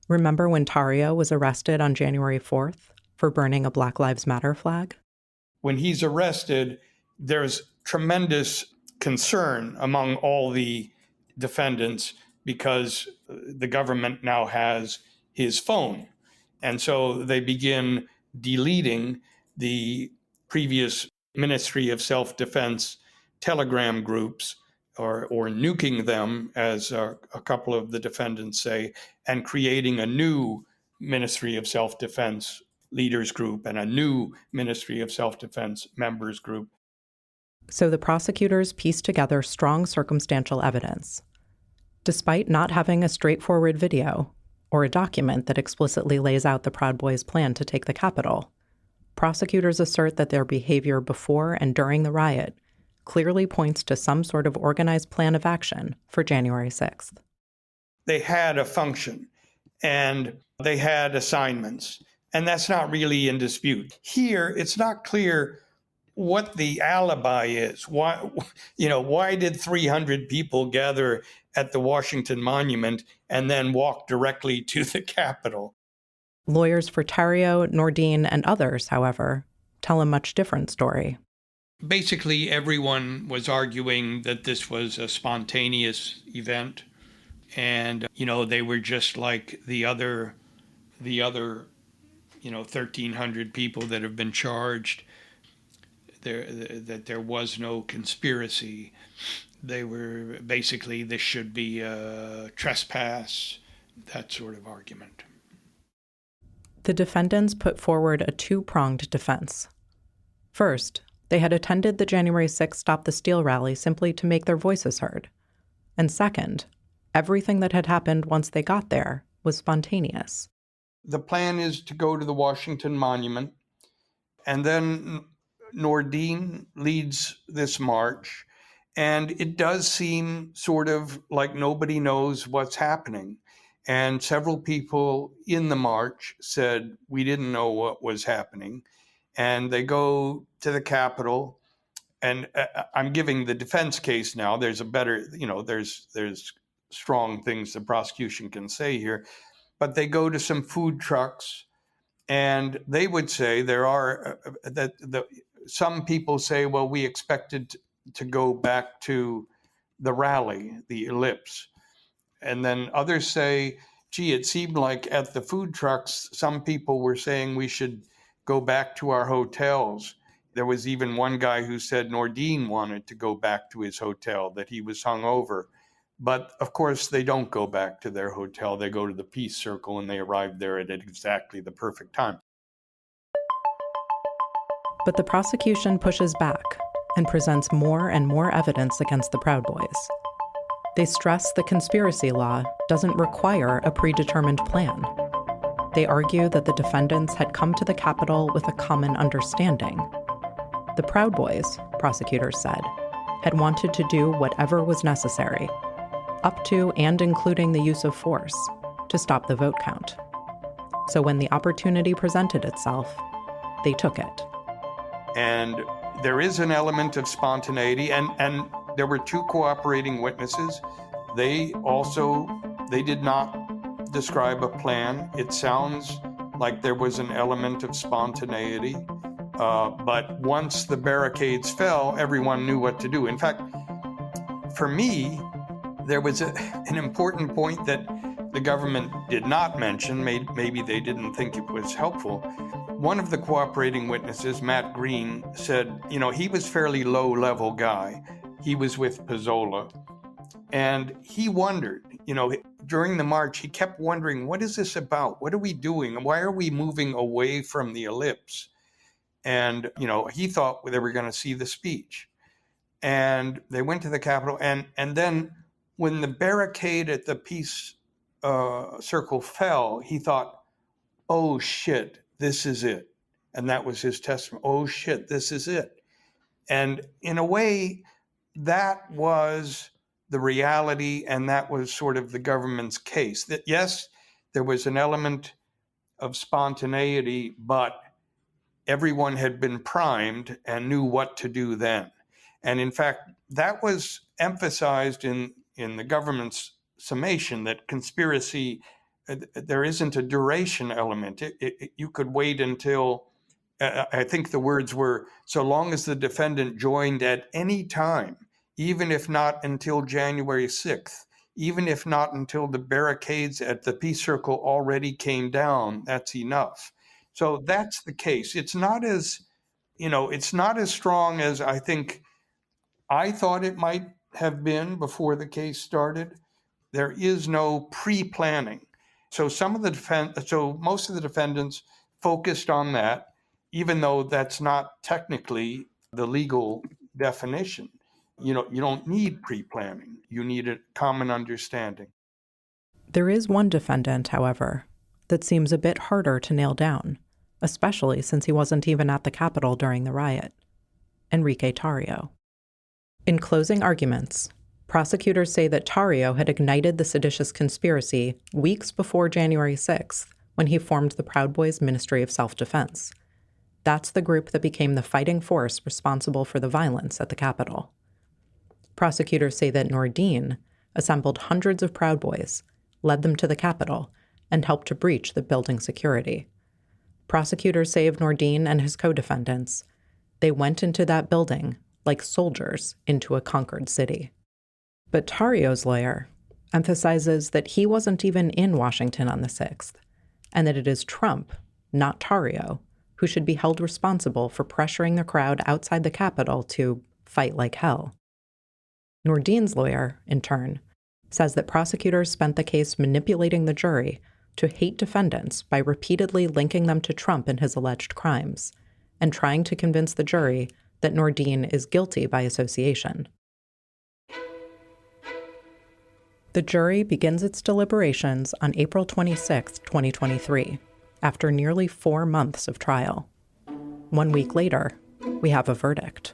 [SPEAKER 3] Remember when Tarrio was arrested on January 4th for burning a Black Lives Matter flag?
[SPEAKER 5] When he's arrested, there's tremendous concern among all the defendants because the government now has his phone. And so they begin deleting the previous Ministry of Self-Defense Telegram groups or nuking them, as a couple of the defendants say, and creating a new Ministry of Self-Defense leaders group and a new Ministry of Self-Defense members group.
[SPEAKER 3] So the prosecutors pieced together strong circumstantial evidence. Despite not having a straightforward video or a document that explicitly lays out the Proud Boys' plan to take the Capitol, prosecutors assert that their behavior before and during the riot clearly points to some sort of organized plan of action for January 6th.
[SPEAKER 5] They had a function and they had assignments, and that's not really in dispute. Here, it's not clear what the alibi is. Why did 300 people gather at the Washington Monument and then walk directly to the Capitol?
[SPEAKER 3] Lawyers for Tarrio, Nordine, and others, however, tell a much different story.
[SPEAKER 5] Basically, everyone was arguing that this was a spontaneous event, and they were just like the other 1,300 people that have been charged. That there was no conspiracy. They were basically, this should be a trespass, that sort of argument.
[SPEAKER 3] The defendants put forward a two-pronged defense. First, they had attended the January 6th Stop the Steal rally simply to make their voices heard. And second, everything that had happened once they got there was spontaneous.
[SPEAKER 5] The plan is to go to the Washington Monument, and then Nordine leads this march, and it does seem sort of like nobody knows what's happening. And several people in the march said, we didn't know what was happening. And they go to the Capitol, and I'm giving the defense case now. There's a better, there's strong things the prosecution can say here. But they go to some food trucks, and they would say there are some people say, well, we expected to go back to the rally, the ellipse. And then others say, gee, it seemed like at the food trucks, some people were saying we should go back to our hotels. There was even one guy who said Nordine wanted to go back to his hotel, that he was hungover. But of course, they don't go back to their hotel. They go to the Peace Circle, and they arrive there at exactly the perfect time.
[SPEAKER 3] But the prosecution pushes back and presents more and more evidence against the Proud Boys. They stress the conspiracy law doesn't require a predetermined plan. They argue that the defendants had come to the Capitol with a common understanding. The Proud Boys, prosecutors said, had wanted to do whatever was necessary, up to and including the use of force, to stop the vote count. So when the opportunity presented itself, they took it.
[SPEAKER 5] And there is an element of spontaneity, and there were two cooperating witnesses. They did not describe a plan. It sounds like there was an element of spontaneity, but once the barricades fell, everyone knew what to do. In fact, for me, there was an important point that the government did not mention. Maybe they didn't think it was helpful. One of the cooperating witnesses, Matt Green, said, he was fairly low-level guy. He was with Pizzola. And he wondered, during the march, he kept wondering, what is this about? What are we doing? Why are we moving away from the ellipse? And, he thought they were going to see the speech. And they went to the Capitol. And then when the barricade at the Peace Circle fell, he thought, oh, shit, this is it. And that was his testimony. Oh, shit, this is it. And in a way, that was the reality, and that was sort of the government's case. That, yes, there was an element of spontaneity, but everyone had been primed and knew what to do then. And in fact, that was emphasized in the government's summation, that conspiracy there isn't a duration element. You could wait until, I think the words were, so long as the defendant joined at any time, even if not until January 6th, even if not until the barricades at the Peace Circle already came down, that's enough. So that's the case. It's not as, it's not as strong as I think I thought it might have been before the case started. There is no pre-planning. So most of the defendants focused on that, even though that's not technically the legal definition. You don't need pre-planning. You need a common understanding.
[SPEAKER 3] There is one defendant, however, that seems a bit harder to nail down, especially since he wasn't even at the Capitol during the riot: Enrique Tarrio. In closing arguments, prosecutors say that Tarrio had ignited the seditious conspiracy weeks before January 6th, when he formed the Proud Boys Ministry of Self-Defense. That's the group that became the fighting force responsible for the violence at the Capitol. Prosecutors say that Nordine assembled hundreds of Proud Boys, led them to the Capitol, and helped to breach the building security. Prosecutors say of Nordine and his co-defendants, they went into that building like soldiers into a conquered city. But Tarrio's lawyer emphasizes that he wasn't even in Washington on the 6th, and that it is Trump, not Tarrio, who should be held responsible for pressuring the crowd outside the Capitol to fight like hell. Nordine's lawyer, in turn, says that prosecutors spent the case manipulating the jury to hate defendants by repeatedly linking them to Trump and his alleged crimes, and trying to convince the jury that Nordine is guilty by association. The jury begins its deliberations on April 26, 2023, after nearly 4 months of trial. 1 week later, we have a verdict.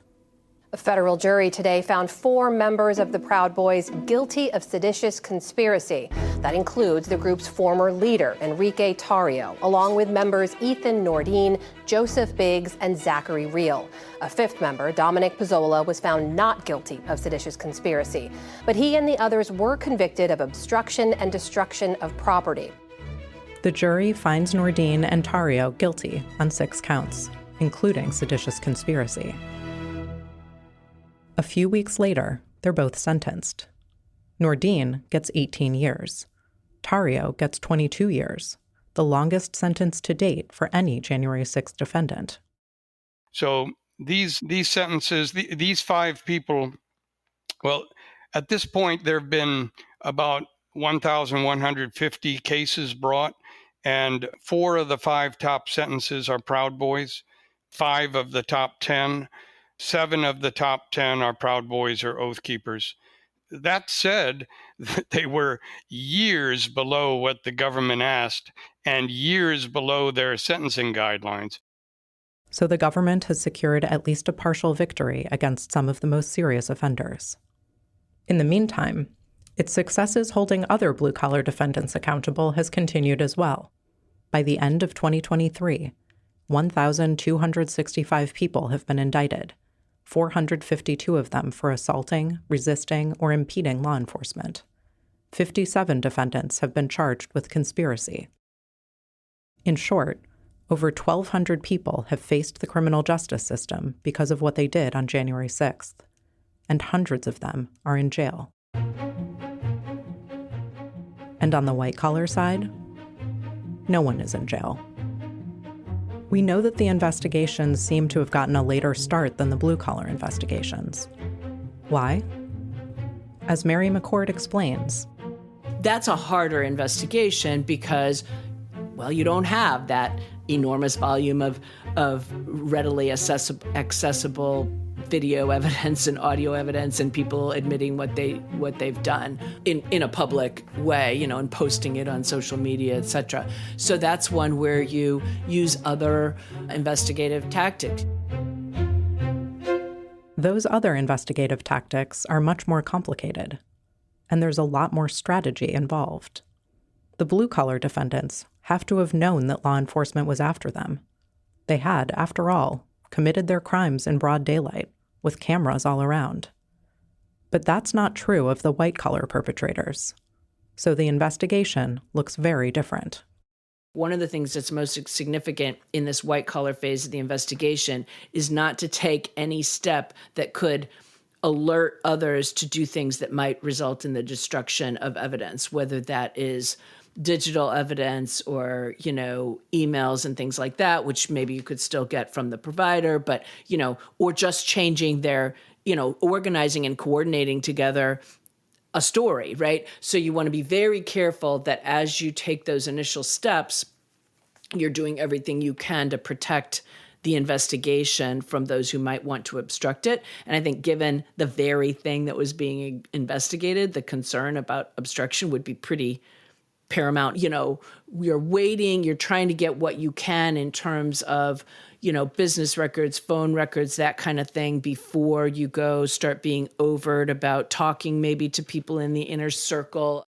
[SPEAKER 8] A federal jury today found 4 members of the Proud Boys guilty of seditious conspiracy. That includes the group's former leader, Enrique Tarrio, along with members Ethan Nordine, Joseph Biggs, and Zachary Reel. A 5th member, Dominic Pizzola, was found not guilty of seditious conspiracy, but he and the others were convicted of obstruction and destruction of property.
[SPEAKER 3] The jury finds Nordine and Tarrio guilty on 6 counts, including seditious conspiracy. A few weeks later, they're both sentenced. Nordine gets 18 years. Tarrio gets 22 years, the longest sentence to date for any January 6th defendant.
[SPEAKER 5] So these sentences, these 5 people, well, at this point, there have been about 1,150 cases brought, and 4 of the 5 top sentences are Proud Boys, 5 of the top 10. 7 of the top 10 are Proud Boys or Oath Keepers. That said, they were years below what the government asked and years below their sentencing guidelines.
[SPEAKER 3] So the government has secured at least a partial victory against some of the most serious offenders. In the meantime, its successes holding other blue-collar defendants accountable has continued as well. By the end of 2023, 1,265 people have been indicted, 452 of them for assaulting, resisting, or impeding law enforcement. 57 defendants have been charged with conspiracy. In short, over 1,200 people have faced the criminal justice system because of what they did on January 6th, and hundreds of them are in jail. And on the white-collar side, no one is in jail. We know that the investigations seem to have gotten a later start than the blue-collar investigations. Why? As Mary McCord explains,
[SPEAKER 7] that's a harder investigation because, well, you don't have that enormous volume of readily accessible video evidence and audio evidence and people admitting what they've done in a public way, and posting it on social media, etc. So that's one where you use other investigative tactics.
[SPEAKER 3] Those other investigative tactics are much more complicated, and there's a lot more strategy involved. The blue-collar defendants have to have known that law enforcement was after them. They had, after all, committed their crimes in broad daylight, with cameras all around. But that's not true of the white-collar perpetrators. So the investigation looks very different.
[SPEAKER 7] One of the things that's most significant in this white-collar phase of the investigation is not to take any step that could alert others to do things that might result in the destruction of evidence, whether that is digital evidence or, emails and things like that, which maybe you could still get from the provider, but, or just changing their, organizing and coordinating together a story, right? So you want to be very careful that as you take those initial steps, you're doing everything you can to protect the investigation from those who might want to obstruct it. And I think given the very thing that was being investigated, the concern about obstruction would be pretty paramount. You're waiting, you're trying to get what you can in terms of, business records, phone records, that kind of thing before you go start being overt about talking maybe to people in the inner circle.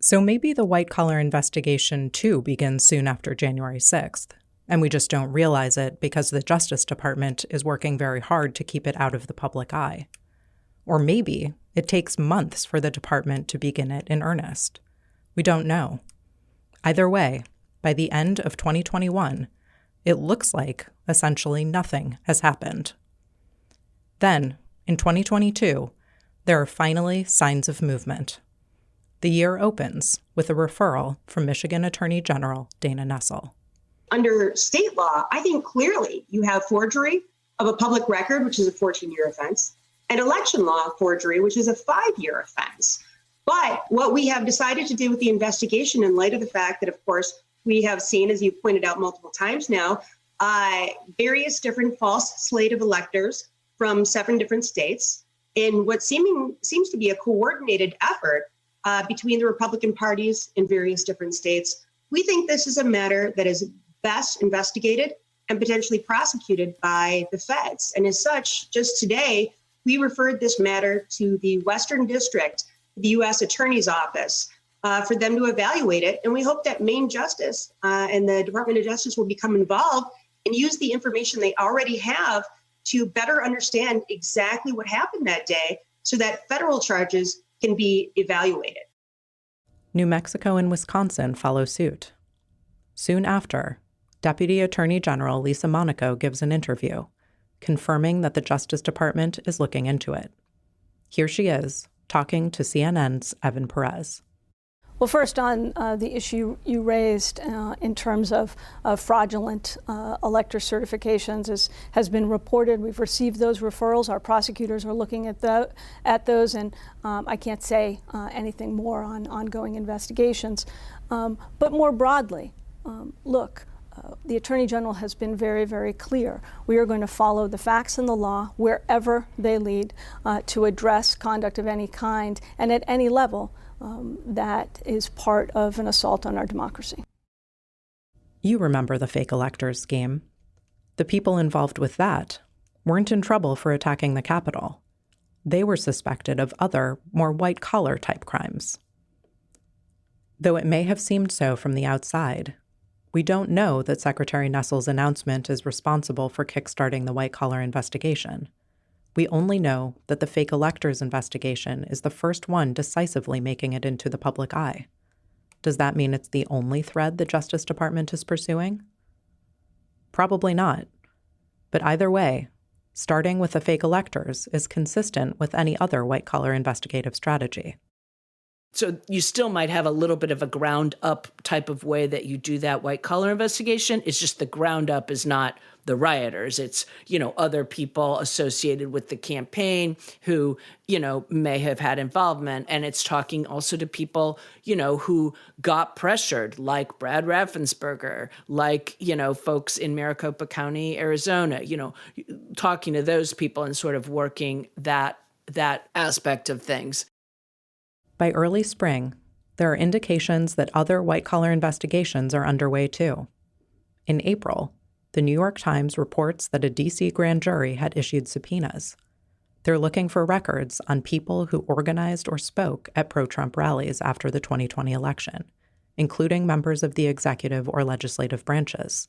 [SPEAKER 3] So maybe the white-collar investigation, too, begins soon after January 6th, and we just don't realize it because the Justice Department is working very hard to keep it out of the public eye. Or maybe it takes months for the department to begin it in earnest. We don't know. Either way, by the end of 2021, it looks like essentially nothing has happened. Then, in 2022, there are finally signs of movement. The year opens with a referral from Michigan Attorney General Dana Nessel.
[SPEAKER 16] Under state law, I think clearly you have forgery of a public record, which is a 14-year offense, and election law forgery, which is a 5-year offense. But what we have decided to do with the investigation, in light of the fact that, of course, we have seen, as you've pointed out multiple times now, various different false slate of electors from 7 different states in what seems to be a coordinated effort between the Republican parties in various different states. We think this is a matter that is best investigated and potentially prosecuted by the feds. And as such, just today, we referred this matter to the Western District, the U.S. Attorney's Office, for them to evaluate it. And we hope that Maine Justice and the Department of Justice will become involved and use the information they already have to better understand exactly what happened that day so that federal charges can be evaluated.
[SPEAKER 3] New Mexico and Wisconsin follow suit. Soon after, Deputy Attorney General Lisa Monaco gives an interview, confirming that the Justice Department is looking into it. Here she is, talking to CNN's Evan Perez.
[SPEAKER 17] Well, first on the issue you raised in terms of fraudulent elector certifications has been reported. We've received those referrals. Our prosecutors are looking at those, and I can't say anything more on ongoing investigations. But more broadly, look, the Attorney General has been very, very clear. We are going to follow the facts and the law wherever they lead to address conduct of any kind and at any level that is part of an assault on our democracy.
[SPEAKER 3] You remember the fake electors scheme. The people involved with that weren't in trouble for attacking the Capitol. They were suspected of other, more white-collar type crimes. Though it may have seemed so from the outside, we don't know that Secretary Nessel's announcement is responsible for kickstarting the white-collar investigation. We only know that the fake electors investigation is the first one decisively making it into the public eye. Does that mean it's the only thread the Justice Department is pursuing? Probably not. But either way, starting with the fake electors is consistent with any other white-collar investigative strategy.
[SPEAKER 7] So you still might have a little bit of a ground up type of way that you do that white collar investigation. It's just the ground up is not the rioters. It's, other people associated with the campaign who, may have had involvement. And it's talking also to people, who got pressured, like Brad Raffensperger, like, folks in Maricopa County, Arizona, talking to those people and sort of working that aspect of things.
[SPEAKER 3] By early spring, there are indications that other white-collar investigations are underway too. In April, the New York Times reports that a D.C. grand jury had issued subpoenas. They're looking for records on people who organized or spoke at pro-Trump rallies after the 2020 election, including members of the executive or legislative branches.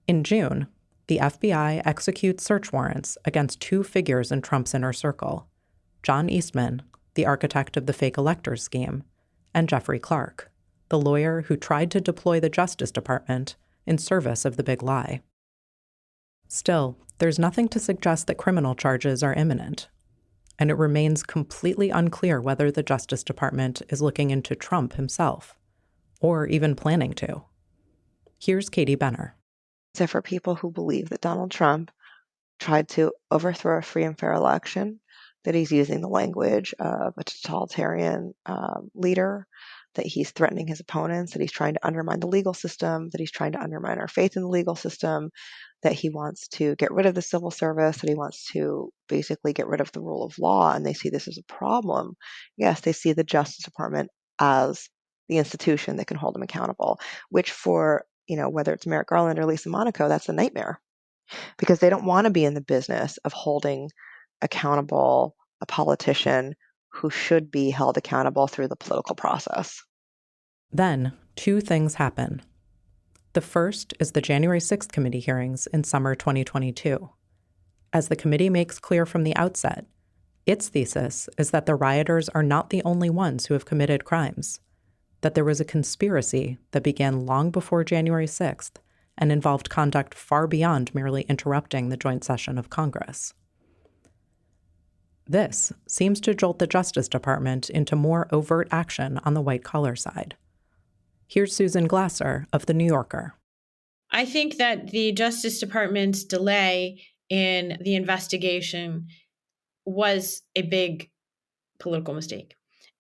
[SPEAKER 3] In June, the FBI executes search warrants against 2 figures in Trump's inner circle, John Eastman, the architect of the fake electors scheme, and Jeffrey Clark, the lawyer who tried to deploy the Justice Department in service of the big lie. Still, there's nothing to suggest that criminal charges are imminent, and it remains completely unclear whether the Justice Department is looking into Trump himself, or even planning to. Here's Katie Benner.
[SPEAKER 4] So for people who believe that Donald Trump tried to overthrow a free and fair election, that he's using the language of a totalitarian leader, that he's threatening his opponents, that he's trying to undermine the legal system, that he's trying to undermine our faith in the legal system, that he wants to get rid of the civil service, that he wants to basically get rid of the rule of law, and they see this as a problem. Yes, they see the Justice Department as the institution that can hold them accountable, which for, whether it's Merrick Garland or Lisa Monaco, that's a nightmare, because they don't want to be in the business of holding accountable a politician who should be held accountable through the political process.
[SPEAKER 3] Then, two things happen. The first is the January 6th committee hearings in summer 2022. As the committee makes clear from the outset, its thesis is that the rioters are not the only ones who have committed crimes, that there was a conspiracy that began long before January 6th and involved conduct far beyond merely interrupting the joint session of Congress. This seems to jolt the Justice Department into more overt action on the white-collar side. Here's Susan Glasser of The New Yorker.
[SPEAKER 18] I think that the Justice Department's delay in the investigation was a big political mistake.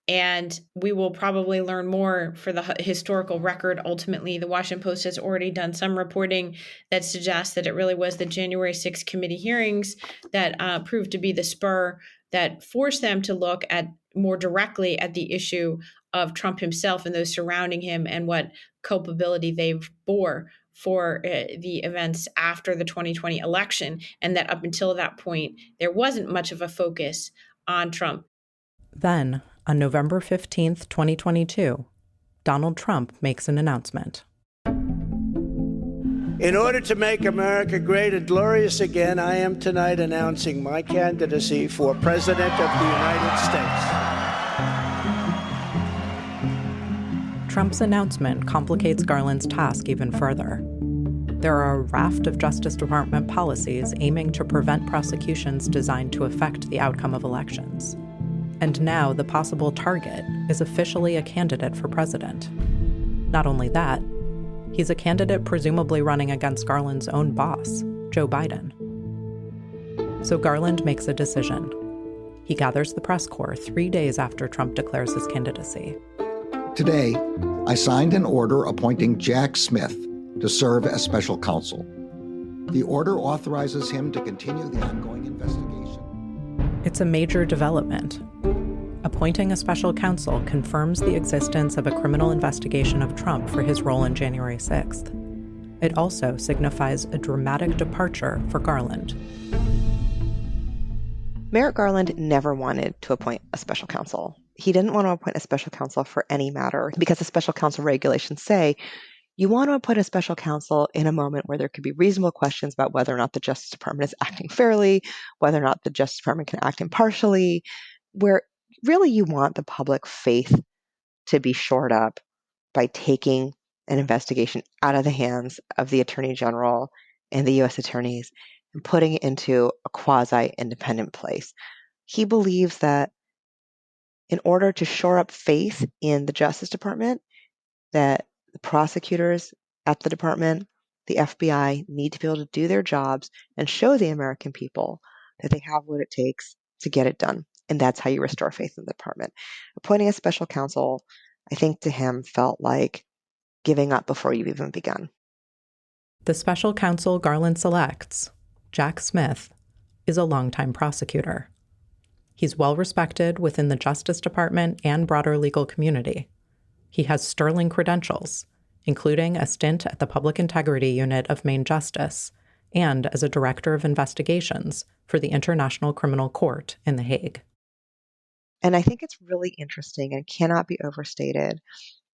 [SPEAKER 18] And we will probably learn more for the historical record. Ultimately, the Washington Post has already done some reporting that suggests that it really was the January 6th committee hearings that proved to be the spur that forced them to look at more directly at the issue of Trump himself and those surrounding him and what culpability they bore for the events after the 2020 election, and that up until that point, there wasn't much of a focus on Trump.
[SPEAKER 3] Then, on November 15th, 2022, Donald Trump makes an announcement.
[SPEAKER 2] In order to make America great and glorious again, I am tonight announcing my candidacy for President of the United States.
[SPEAKER 3] Trump's announcement complicates Garland's task even further. There are a raft of Justice Department policies aiming to prevent prosecutions designed to affect the outcome of elections. And now the possible target is officially a candidate for president. Not only that, he's a candidate presumably running against Garland's own boss, Joe Biden. So Garland makes a decision. He gathers the press corps 3 days after Trump declares his candidacy.
[SPEAKER 10] Today, I signed an order appointing Jack Smith to serve as special counsel. The order authorizes him to continue the ongoing investigation.
[SPEAKER 3] It's a major development. Appointing a special counsel confirms the existence of a criminal investigation of Trump for his role in January 6th. It also signifies a dramatic departure for Garland.
[SPEAKER 4] Merrick Garland never wanted to appoint a special counsel. He didn't want to appoint a special counsel for any matter because the special counsel regulations say you want to appoint a special counsel in a moment where there could be reasonable questions about whether or not the Justice Department is acting fairly, whether or not the Justice Department can act impartially, where really you want the public faith to be shored up by taking an investigation out of the hands of the Attorney General and the U.S. attorneys and putting it into a quasi-independent place. He believes that in order to shore up faith in the Justice Department, that the prosecutors at the department, the FBI, need to be able to do their jobs and show the American people that they have what it takes to get it done. And that's how you restore faith in the department. Appointing a special counsel, I think to him, felt like giving up before you've even begun.
[SPEAKER 3] The special counsel Garland selects, Jack Smith, is a longtime prosecutor. He's well respected within the Justice Department and broader legal community. He has sterling credentials, including a stint at the Public Integrity Unit of Maine Justice and as a director of investigations for the International Criminal Court in The Hague.
[SPEAKER 4] And I think it's really interesting and cannot be overstated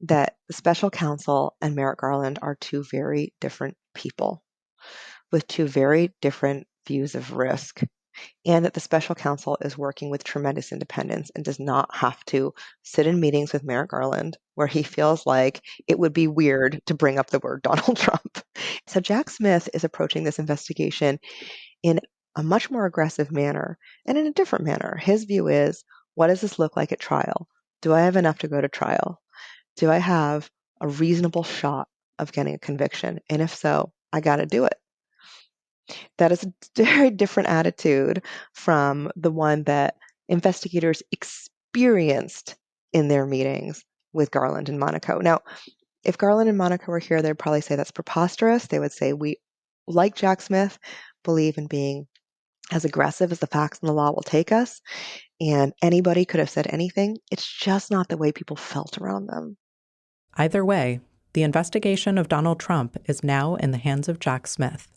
[SPEAKER 4] that the special counsel and Merrick Garland are two very different people with two very different views of risk and that the special counsel is working with tremendous independence and does not have to sit in meetings with Merrick Garland where he feels like it would be weird to bring up the word Donald Trump. So Jack Smith is approaching this investigation in a much more aggressive manner and in a different manner. His view is, what does this look like at trial? Do I have enough to go to trial? Do I have a reasonable shot of getting a conviction? And if so, I got to do it. That is a very different attitude from the one that investigators experienced in their meetings with Garland and Monaco. Now, if Garland and Monaco were here, they'd probably say that's preposterous. They would say, we, like Jack Smith, believe in being as aggressive as the facts and the law will take us, and anybody could have said anything. It's just not the way people felt around them.
[SPEAKER 3] Either way, the investigation of Donald Trump is now in the hands of Jack Smith.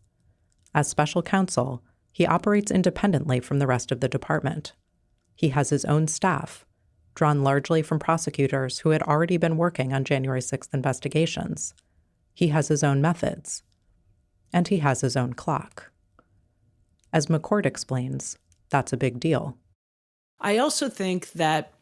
[SPEAKER 3] As special counsel, he operates independently from the rest of the department. He has his own staff, drawn largely from prosecutors who had already been working on January 6th investigations. He has his own methods. And he has his own clock. As McCord explains, that's a big deal.
[SPEAKER 7] I also think that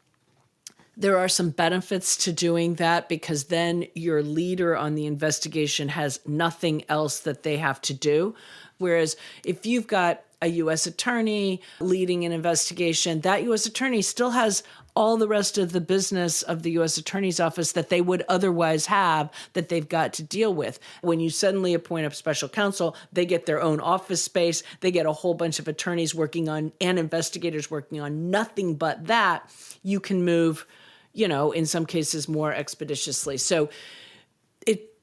[SPEAKER 7] there are some benefits to doing that because then your leader on the investigation has nothing else that they have to do. Whereas if you've got a U.S. attorney leading an investigation, that U.S. attorney still has all the rest of the business of the U.S. attorney's office that they would otherwise have that they've got to deal with. When you suddenly appoint a special counsel, they get their own office space. They get a whole bunch of attorneys working on and investigators working on nothing but that. You can move, in some cases more expeditiously. So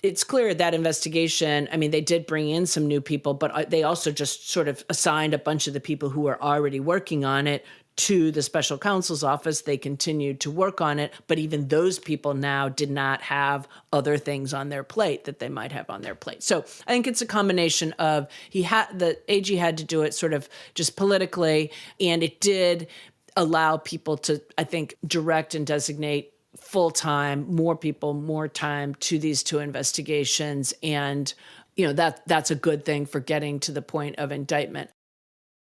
[SPEAKER 7] it's clear that investigation, they did bring in some new people, but they also just sort of assigned a bunch of the people who were already working on it to the special counsel's office. They continued to work on it, but even those people now did not have other things on their plate that they might have on their plate. So I think it's a combination of the AG had to do it sort of just politically, and it did allow people to, I think, direct and designate full-time, more people, more time to these two investigations. And, that's a good thing for getting to the point of indictment.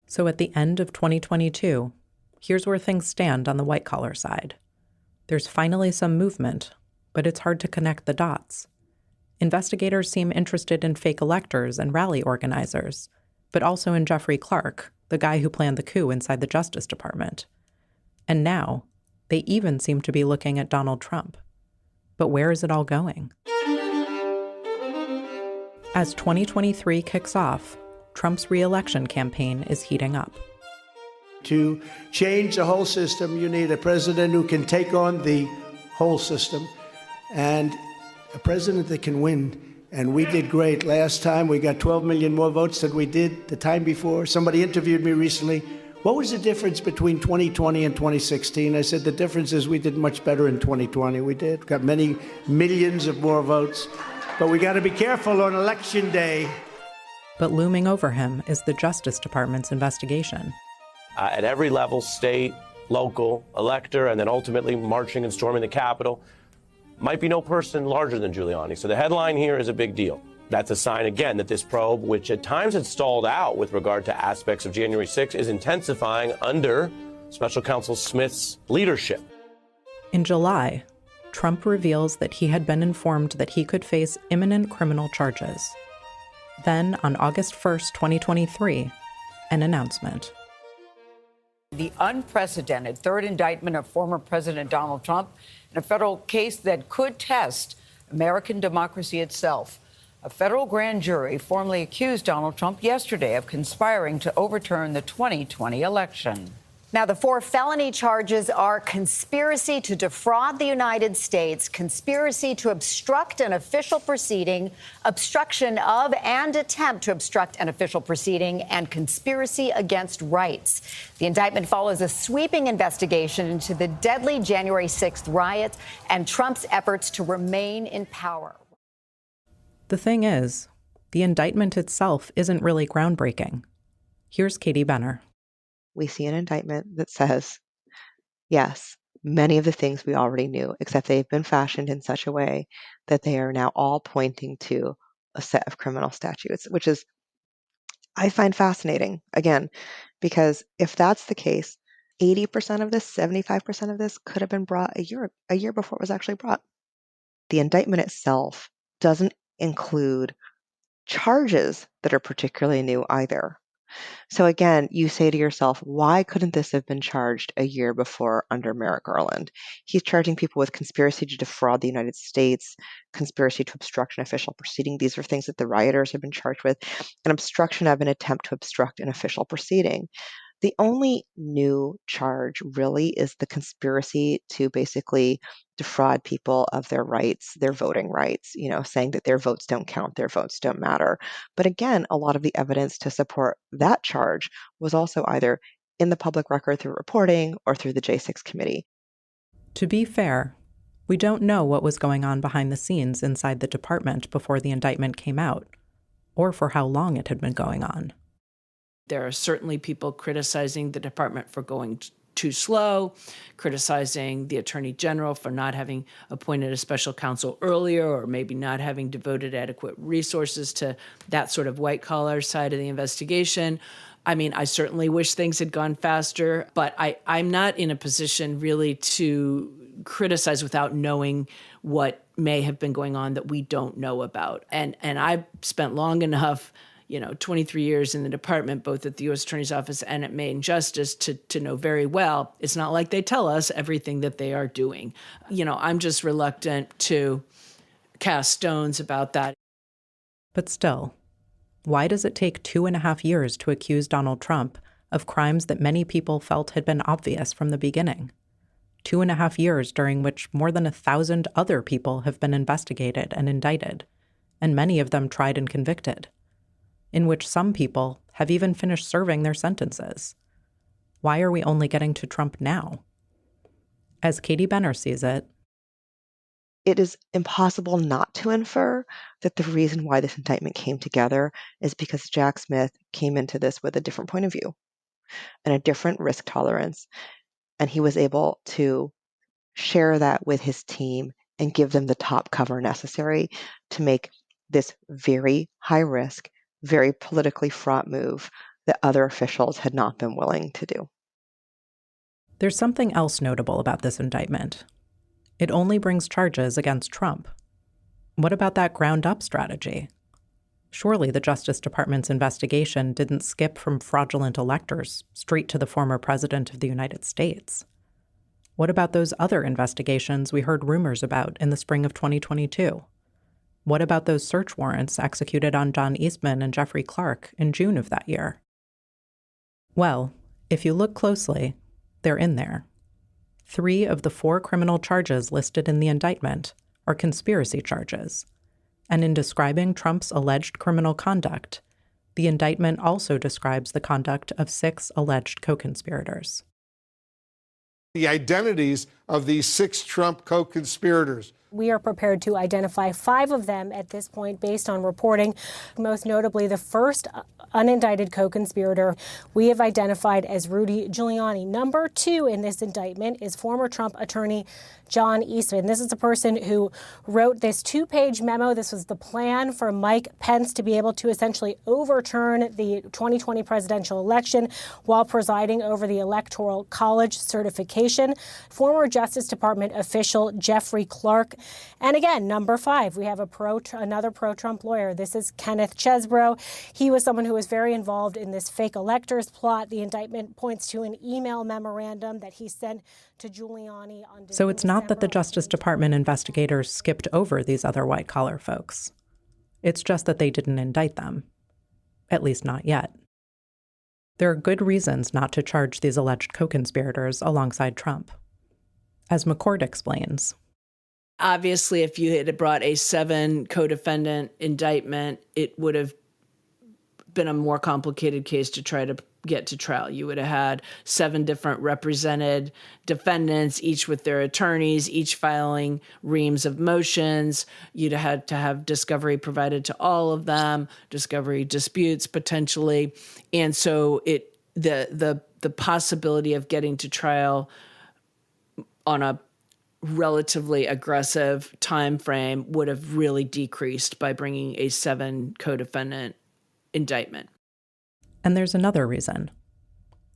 [SPEAKER 3] So at the end of 2022, here's where things stand on the white-collar side. There's finally some movement, but it's hard to connect the dots. Investigators seem interested in fake electors and rally organizers, but also in Jeffrey Clark, the guy who planned the coup inside the Justice Department. And now, they even seem to be looking at Donald Trump. But where is it all going? As 2023 kicks off, Trump's re-election campaign is heating up.
[SPEAKER 2] To change the whole system, you need a president who can take on the whole system and a president that can win. And we did great. Last time, we got 12 million more votes than we did the time before. Somebody interviewed me recently. What was the difference between 2020 and 2016? I said, the difference is we did much better in 2020. We did. Got many millions of more votes. But we got to be careful on Election Day.
[SPEAKER 3] But looming over him is the Justice Department's investigation.
[SPEAKER 19] At every level, state, local, elector, and then ultimately marching and storming the Capitol, might be no person larger than Giuliani. So the headline here is a big deal. That's a sign, again, that this probe, which at times had stalled out with regard to aspects of January 6th, is intensifying under Special Counsel Smith's leadership.
[SPEAKER 3] In July, Trump reveals that he had been informed that he could face imminent criminal charges. Then, on August 1st, 2023, an announcement.
[SPEAKER 20] The unprecedented third indictment of former President Donald Trump in a federal case that could test American democracy itself. A federal grand jury formally accused Donald Trump yesterday of conspiring to overturn the 2020 election.
[SPEAKER 21] Now, the 4 felony charges are conspiracy to defraud the United States, conspiracy to obstruct an official proceeding, obstruction of and attempt to obstruct an official proceeding, and conspiracy against rights. The indictment follows a sweeping investigation into the deadly January 6th riots and Trump's efforts to remain in power.
[SPEAKER 3] The thing is, the indictment itself isn't really groundbreaking. Here's Katie Benner.
[SPEAKER 4] We see an indictment that says, yes, many of the things we already knew, except they've been fashioned in such a way that they are now all pointing to a set of criminal statutes, which is, I find fascinating, again, because if that's the case, 80% of this, 75% of this could have been brought a year before it was actually brought. The indictment itself doesn't include charges that are particularly new either. So again, you say to yourself, why couldn't this have been charged a year before under Merrick Garland? He's charging people with conspiracy to defraud the United States, conspiracy to obstruct an official proceeding. These are things that the rioters have been charged with, an obstruction of an attempt to obstruct an official proceeding. The only new charge really is the conspiracy to basically defraud people of their rights, their voting rights, saying that their votes don't count, their votes don't matter. But again, a lot of the evidence to support that charge was also either in the public record through reporting or through the J6 committee.
[SPEAKER 3] To be fair, we don't know what was going on behind the scenes inside the department before the indictment came out, or for how long it had been going on.
[SPEAKER 7] There are certainly people criticizing the department for going too slow, criticizing the attorney general for not having appointed a special counsel earlier, or maybe not having devoted adequate resources to that sort of white-collar side of the investigation. I mean, I certainly wish things had gone faster, but I'm not in a position really to criticize without knowing what may have been going on that we don't know about. And I've spent long enough 23 years in the department, both at the U.S. Attorney's Office and at Maine Justice, to know very well, it's not like they tell us everything that they are doing. I'm just reluctant to cast stones about that.
[SPEAKER 3] But still, why does it take 2.5 years to accuse Donald Trump of crimes that many people felt had been obvious from the beginning? 2.5 years during which more than 1,000 other people have been investigated and indicted, and many of them tried and convicted, in which some people have even finished serving their sentences. Why are we only getting to Trump now? As Katie Benner sees it,
[SPEAKER 4] it is impossible not to infer that the reason why this indictment came together is because Jack Smith came into this with a different point of view and a different risk tolerance, and he was able to share that with his team and give them the top cover necessary to make this very high risk, very politically fraught move that other officials had not been willing to do.
[SPEAKER 3] There's something else notable about this indictment. It only brings charges against Trump. What about that ground-up strategy? Surely the Justice Department's investigation didn't skip from fraudulent electors straight to the former president of the United States. What about those other investigations we heard rumors about in the spring of 2022? What about those search warrants executed on John Eastman and Jeffrey Clark in June of that year? Well, if you look closely, they're in there. 3 of the 4 criminal charges listed in the indictment are conspiracy charges. And in describing Trump's alleged criminal conduct, the indictment also describes the conduct of 6 alleged co-conspirators.
[SPEAKER 1] The identities of these 6 Trump co-conspirators.
[SPEAKER 22] We are prepared to identify 5 of them at this point based on reporting, most notably the first unindicted co-conspirator we have identified as Rudy Giuliani. Number 2 in this indictment is former Trump attorney John Eastman. This is the person who wrote this 2-page memo. This was the plan for Mike Pence to be able to essentially overturn the 2020 presidential election while presiding over the Electoral College certification. Former Justice Department official Jeffrey Clark. And again, number 5, we have another pro-Trump lawyer. This is Kenneth Chesbrough. He was someone who was very involved in this fake electors plot. The indictment points to an email memorandum that he sent to Giuliani on December.
[SPEAKER 3] So it's not that the Justice Department investigators skipped over these other white-collar folks. It's just that they didn't indict them. At least not yet. There are good reasons not to charge these alleged co-conspirators alongside Trump. As McCord explains,
[SPEAKER 7] obviously, if you had brought a 7 co-defendant indictment, it would have been a more complicated case to try to get to trial. You would have had 7 different represented defendants, each with their attorneys, each filing reams of motions. You'd have had to have discovery provided to all of them, discovery disputes potentially. And so the possibility of getting to trial on a relatively aggressive time frame would have really decreased by bringing a 7 co-defendant indictment.
[SPEAKER 3] And there's another reason.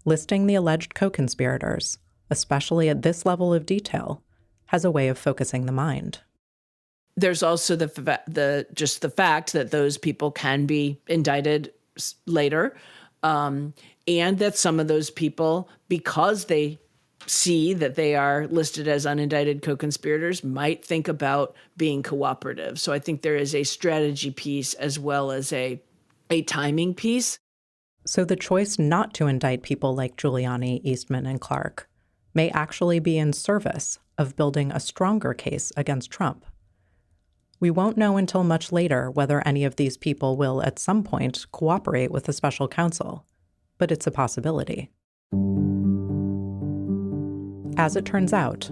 [SPEAKER 3] Listing the alleged co-conspirators, especially at this level of detail, has a way of focusing the mind.
[SPEAKER 7] There's also the fact that those people can be indicted later, and that some of those people, because they see that they are listed as unindicted co-conspirators, might think about being cooperative. So I think there is a strategy piece as well as a timing piece.
[SPEAKER 3] So the choice not to indict people like Giuliani, Eastman, and Clark may actually be in service of building a stronger case against Trump. We won't know until much later whether any of these people will at some point cooperate with the special counsel, but it's a possibility. As it turns out,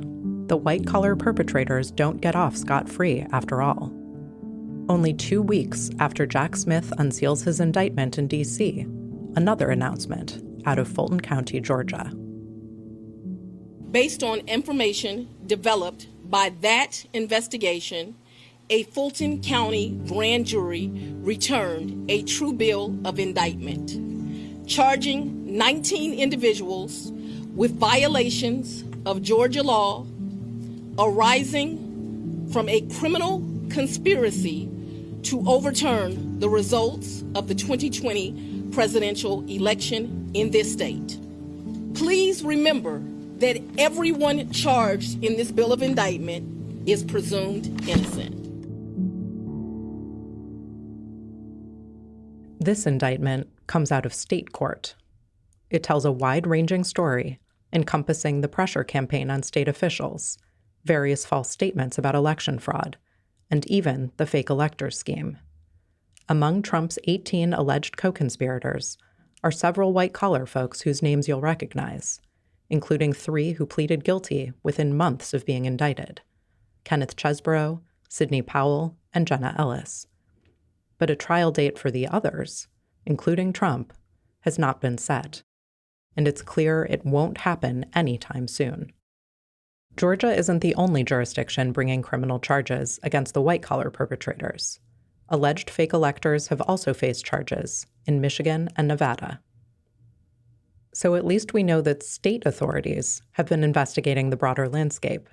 [SPEAKER 3] the white-collar perpetrators don't get off scot-free after all. Only 2 weeks after Jack Smith unseals his indictment in D.C., another announcement out of Fulton County, Georgia.
[SPEAKER 6] Based on information developed by that investigation, a Fulton County grand jury returned a true bill of indictment, charging 19 individuals with violations of Georgia law arising from a criminal conspiracy to overturn the results of the 2020 presidential election in this state. Please remember that everyone charged in this bill of indictment is presumed innocent.
[SPEAKER 3] This indictment comes out of state court. It tells a wide-ranging story encompassing the pressure campaign on state officials, various false statements about election fraud, and even the fake electors scheme. Among Trump's 18 alleged co-conspirators are several white-collar folks whose names you'll recognize, including 3 who pleaded guilty within months of being indicted: Kenneth Chesborough, Sidney Powell, and Jenna Ellis. But a trial date for the others, including Trump, has not been set, and it's clear it won't happen anytime soon. Georgia isn't the only jurisdiction bringing criminal charges against the white-collar perpetrators. Alleged fake electors have also faced charges in Michigan and Nevada. So at least we know that state authorities have been investigating the broader landscape,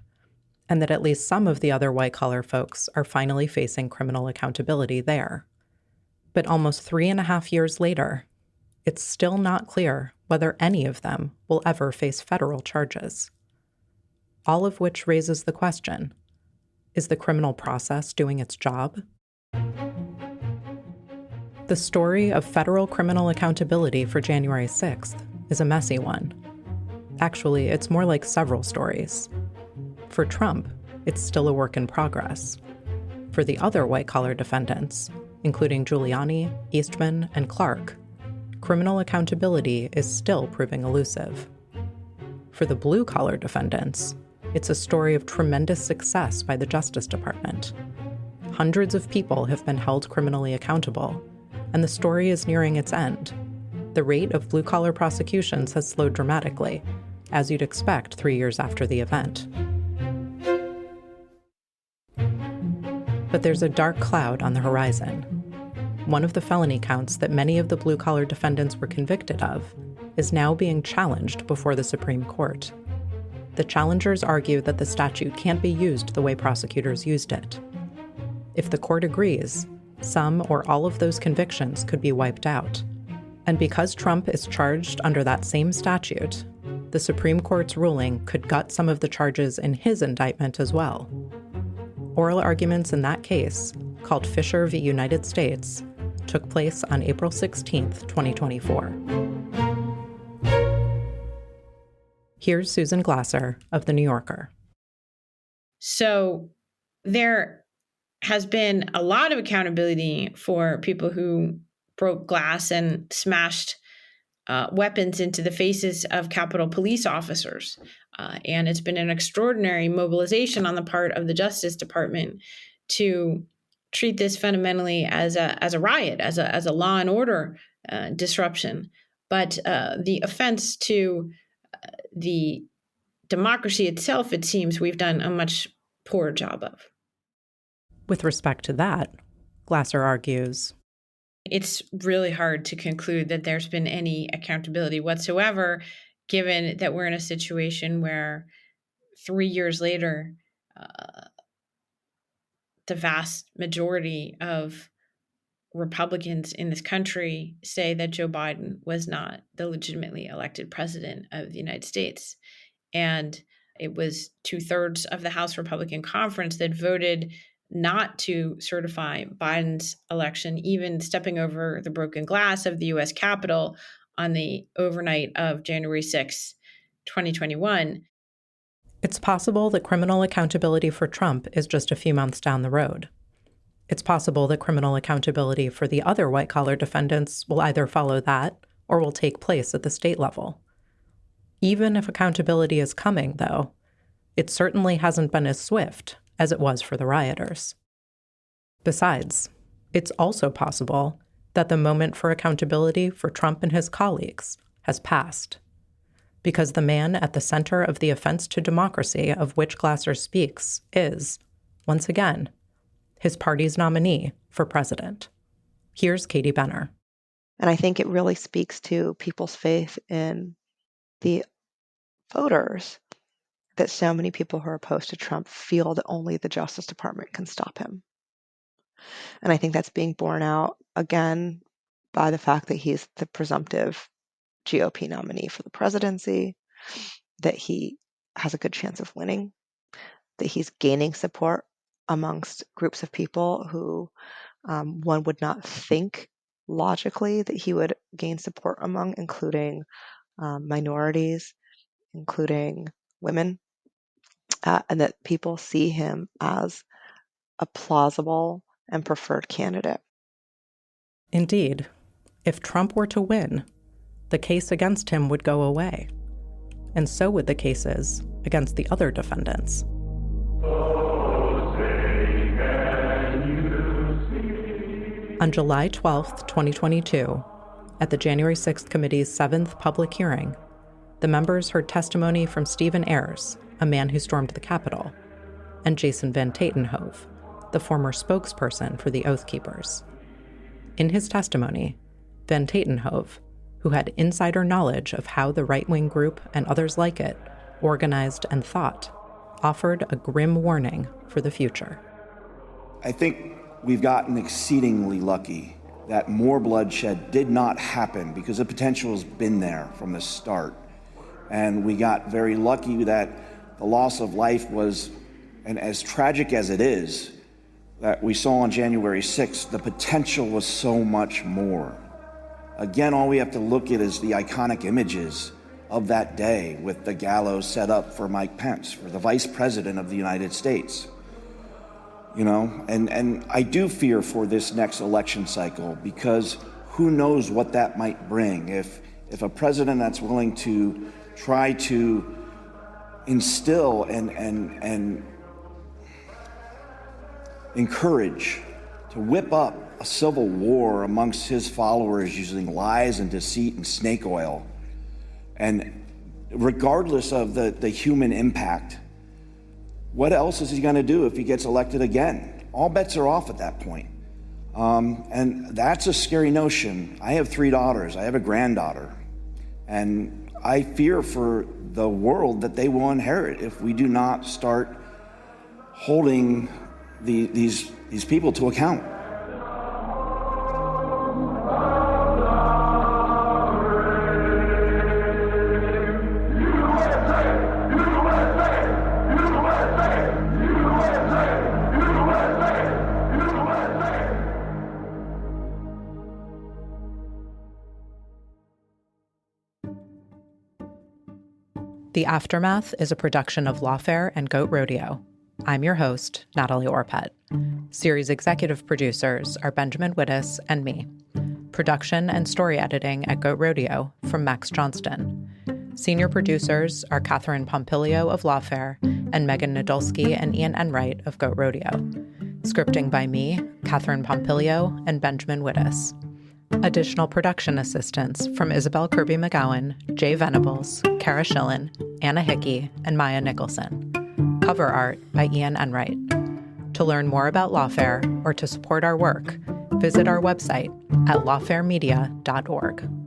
[SPEAKER 3] and that at least some of the other white-collar folks are finally facing criminal accountability there. But almost 3.5 years later, it's still not clear whether any of them will ever face federal charges. All of which raises the question, is the criminal process doing its job? The story of federal criminal accountability for January 6th is a messy one. Actually, it's more like several stories. For Trump, it's still a work in progress. For the other white-collar defendants, including Giuliani, Eastman, and Clark, criminal accountability is still proving elusive. For the blue-collar defendants, it's a story of tremendous success by the Justice Department. Hundreds of people have been held criminally accountable, and the story is nearing its end. The rate of blue-collar prosecutions has slowed dramatically, as you'd expect 3 years after the event. But there's a dark cloud on the horizon. One of the felony counts that many of the blue-collar defendants were convicted of is now being challenged before the Supreme Court. The challengers argue that the statute can't be used the way prosecutors used it. If the court agrees, some or all of those convictions could be wiped out. And because Trump is charged under that same statute, the Supreme Court's ruling could gut some of the charges in his indictment as well. Oral arguments in that case, called Fisher v. United States, took place on April 16, 2024. Here's Susan Glasser of The New Yorker.
[SPEAKER 18] So there has been a lot of accountability for people who broke glass and smashed weapons into the faces of Capitol police officers. And it's been an extraordinary mobilization on the part of the Justice Department to treat this fundamentally as a riot, as a law and order disruption. But the offense to the democracy itself, it seems we've done a much poorer job of.
[SPEAKER 3] With respect to that, Glasser argues,
[SPEAKER 18] It's really hard to conclude that there's been any accountability whatsoever, given that we're in a situation where 3 years later, the vast majority of Republicans in this country say that Joe Biden was not the legitimately elected president of the United States. And it was 2/3 of the House Republican Conference that voted not to certify Biden's election, even stepping over the broken glass of the U.S. Capitol on the overnight of January 6, 2021.
[SPEAKER 3] It's possible that criminal accountability for Trump is just a few months down the road. It's possible that criminal accountability for the other white-collar defendants will either follow that or will take place at the state level. Even if accountability is coming, though, it certainly hasn't been as swift as it was for the rioters. Besides, it's also possible that the moment for accountability for Trump and his colleagues has passed, because the man at the center of the offense to democracy of which Glasser speaks is, once again, his party's nominee for president. Here's Katie Benner.
[SPEAKER 4] And I think it really speaks to people's faith in the voters that so many people who are opposed to Trump feel that only the Justice Department can stop him. And I think that's being borne out, again, by the fact that he's the presumptive GOP nominee for the presidency, that he has a good chance of winning, that he's gaining support amongst groups of people who one would not think logically that he would gain support among, including minorities, including women, and that people see him as a plausible and preferred candidate.
[SPEAKER 3] Indeed, if Trump were to win, the case against him would go away, and so would the cases against the other defendants. On July 12, 2022, at the January 6th Committee's 7th public hearing, the members heard testimony from Stephen Ayers, a man who stormed the Capitol, and Jason Van Tatenhove, the former spokesperson for the Oath Keepers. In his testimony, Van Tatenhove, who had insider knowledge of how the right-wing group and others like it organized and thought, offered a grim warning for the future.
[SPEAKER 9] I think we've gotten exceedingly lucky that more bloodshed did not happen because the potential has been there from the start. And we got very lucky that the loss of life was, and as tragic as it is, that we saw on January 6th, the potential was so much more. Again, all we have to look at is the iconic images of that day with the gallows set up for Mike Pence, for the Vice President of the United States. You know, and I do fear for this next election cycle, because who knows what that might bring. If a president that's willing to try to instill and encourage, to whip up a civil war amongst his followers using lies and deceit and snake oil, and regardless of the human impact, what else is he going to do if he gets elected again? All bets are off at that point. And that's a scary notion. I have 3 daughters. I have a granddaughter. And I fear for the world that they will inherit if we do not start holding these people to account.
[SPEAKER 3] The Aftermath is a production of Lawfare and Goat Rodeo. I'm your host, Natalie Orpett. Series executive producers are Benjamin Wittes and me. Production and story editing at Goat Rodeo from Max Johnston. Senior producers are Catherine Pompilio of Lawfare and Megan Nadolski and Ian Enright of Goat Rodeo. Scripting by me, Catherine Pompilio, and Benjamin Wittes. Additional production assistance from Isabel Kirby McGowan, Jay Venables, Kara Schillen, Anna Hickey, and Maya Nicholson. Cover art by Ian Enright. To learn more about Lawfare or to support our work, visit our website at lawfaremedia.org.